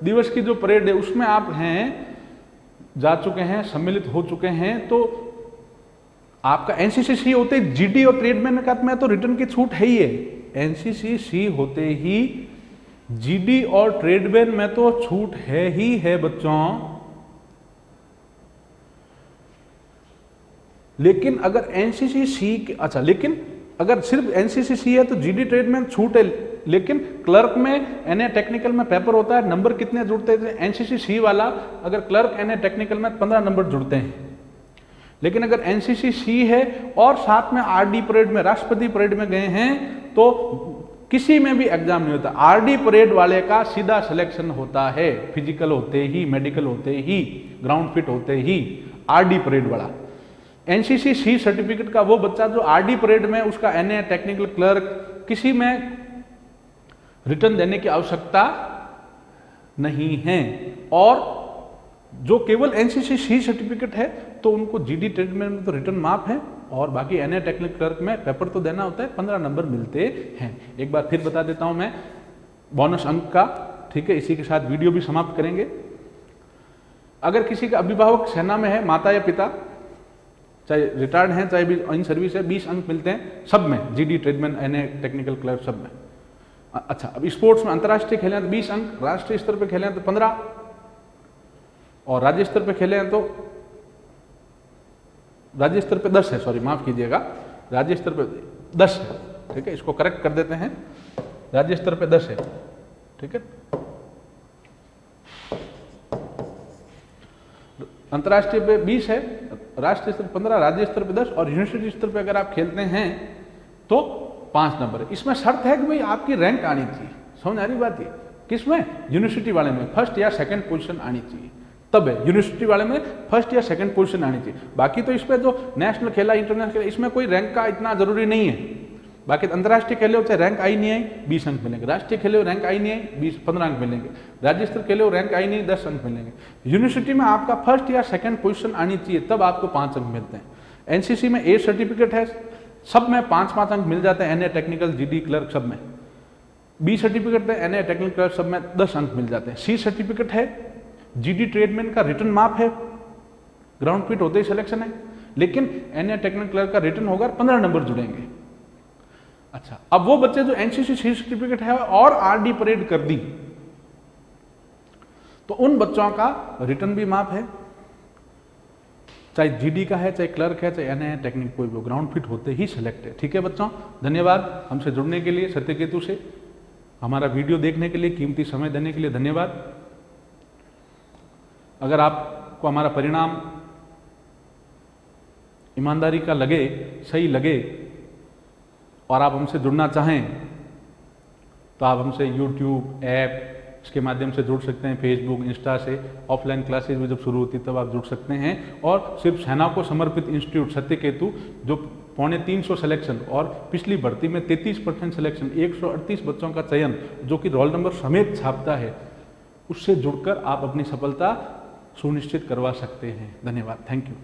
दिवस की जो परेड है, उसमें आप हैं, जा चुके हैं, सम्मिलित हो चुके हैं, तो आपका एनसीसी सी होते ही जीडी और ट्रेडमैन का में तो रिटर्न की छूट है ही है। एनसीसी सी होते ही जीडी और ट्रेडमैन में तो छूट है ही है बच्चों। लेकिन अगर एनसीसी सी, अच्छा, लेकिन अगर सिर्फ एनसीसी सी है तो जीडी ट्रेडमैन छूट है, लेकिन क्लर्क में, एनए टेक्निकल में पेपर होता है, नंबर कितने जुड़ते हैं? एनसीसी सी वाला अगर क्लर्क, एनए टेक्निकल में 15 नंबर जुड़ते हैं। लेकिन अगर एनसीसी सी है और साथ में आरडी परेड में, राष्ट्रपति परेड में गए हैं तो किसी में भी एग्जाम नहीं होता। आरडी परेड वाले का सीधा सिलेक्शन होता है, फिजिकल होते ही, मेडिकल होते ही, ग्राउंड फिट होते ही, आरडी परेड वाला। एनसीसी सी सर्टिफिकेट का वो बच्चा जो आरडी परेड में, उसका एनए, टेक्निकल क्लर्क, किसी में रिटर्न देने की आवश्यकता नहीं है। और जो केवल एनसीसी सी सर्टिफिकेट है तो उनको जीडी ट्रेडमेन में तो रिटर्न माफ है, और बाकी एनए, टेक्निकल क्लर्क में पेपर तो देना होता है, 15 नंबर मिलते हैं। एक बार फिर बता देता हूं मैं बोनस अंक का, ठीक है। इसी के साथ वीडियो भी समाप्त करेंगे। अगर किसी का अभिभावक सेना में है, माता या पिता, चाहे रिटायर्ड हैं चाहे भी इन सर्विस है, 20 अंक मिलते हैं सब में, GD tradesman, NA, technical clerk सब में। अच्छा, अब स्पोर्ट्स में अंतर्राष्ट्रीय खेले हैं तो 20 अंक, राष्ट्रीय स्तर पे खेले हैं तो 15, और राज्य स्तर पे खेले हैं तो राज्य स्तर पे 10 है, सॉरी माफ कीजिएगा, राज्य स्तर पे 10 है, ठीक है। इसको करेक्ट कर देते हैं, राज्य स्तर पे 10 है, ठीक है। अंतर्राष्ट्रीय पे 20 है, राष्ट्रीय स्तर 15, राज्य स्तर पे 10, और यूनिवर्सिटी स्तर पे अगर आप खेलते हैं तो 5 नंबर है। इसमें शर्त है कि भाई आपकी रैंक आनी चाहिए, समझ आ रही बात है? किसमें? यूनिवर्सिटी वाले में फर्स्ट या सेकंड पोजीशन आनी चाहिए, तब है यूनिवर्सिटी वाले में फर्स्ट या सेकंड पोजीशन आनी चाहिए। बाकी तो इसमें जो नेशनल खेला, इंटरनेशनल खेला, इसमें कोई रैंक का इतना जरूरी नहीं है। बाकी अंतर्राष्ट्रीय खेले हो चाहे रैंक आई नहीं आई 20 अंक मिलेंगे, राष्ट्रीय खेले हो रैंक आई नहीं आई 15 अंक मिलेंगे, राज्य स्तर खेले हो रैंक आई नहीं 10 अंक मिलेंगे। यूनिवर्सिटी में आपका फर्स्ट या सेकंड पोजीशन आनी चाहिए, तब आपको 5 अंक मिलते हैं। एनसीसी में ए सर्टिफिकेट है, सब में 5-5 अंक मिल जाते हैं, एनए, टेक्निकल, जीडी क्लर्क सब में। बी सर्टिफिकेट है, एनए, टेक्निकल क्लर्क सब में 10 अंक मिल जाते हैं। सी सर्टिफिकेट है, जीडी ट्रेडमैन का रिटर्न माफ है, ग्राउंड फिट होते ही सिलेक्शन है, लेकिन एनए, टेक्निकल क्लर्क का रिटर्न होगा, 15 नंबर जुड़ेंगे। अच्छा, अब वो बच्चे जो एनसीसी सी सर्टिफिकेट है और आरडी परेड कर दी, तो उन बच्चों का रिटर्न भी माफ है, चाहे जीडी का है, चाहे क्लर्क है, चाहे एनए, टेक्निक, कोई भी ग्राउंड फिट होते ही सिलेक्ट है। ठीक है बच्चों, धन्यवाद हमसे जुड़ने के लिए, सत्यकेतु से हमारा वीडियो देखने के लिए, कीमती समय देने के लिए धन्यवाद। अगर आपको हमारा परिणाम ईमानदारी का लगे, सही लगे, और आप हमसे जुड़ना चाहें तो आप हमसे यूट्यूब ऐप इसके माध्यम से जुड़ सकते हैं, फेसबुक, इंस्टा से। ऑफलाइन क्लासेज भी जब शुरू होती तब आप जुड़ सकते हैं। और सिर्फ सेना को समर्पित इंस्टीट्यूट सत्यकेतु, जो 350 सिलेक्शन और पिछली भर्ती में 33% सिलेक्शन, 138 बच्चों का चयन, जो कि रोल नंबर समेत छापता है, उससे जुड़कर आप अपनी सफलता सुनिश्चित करवा सकते हैं। धन्यवाद, थैंक यू।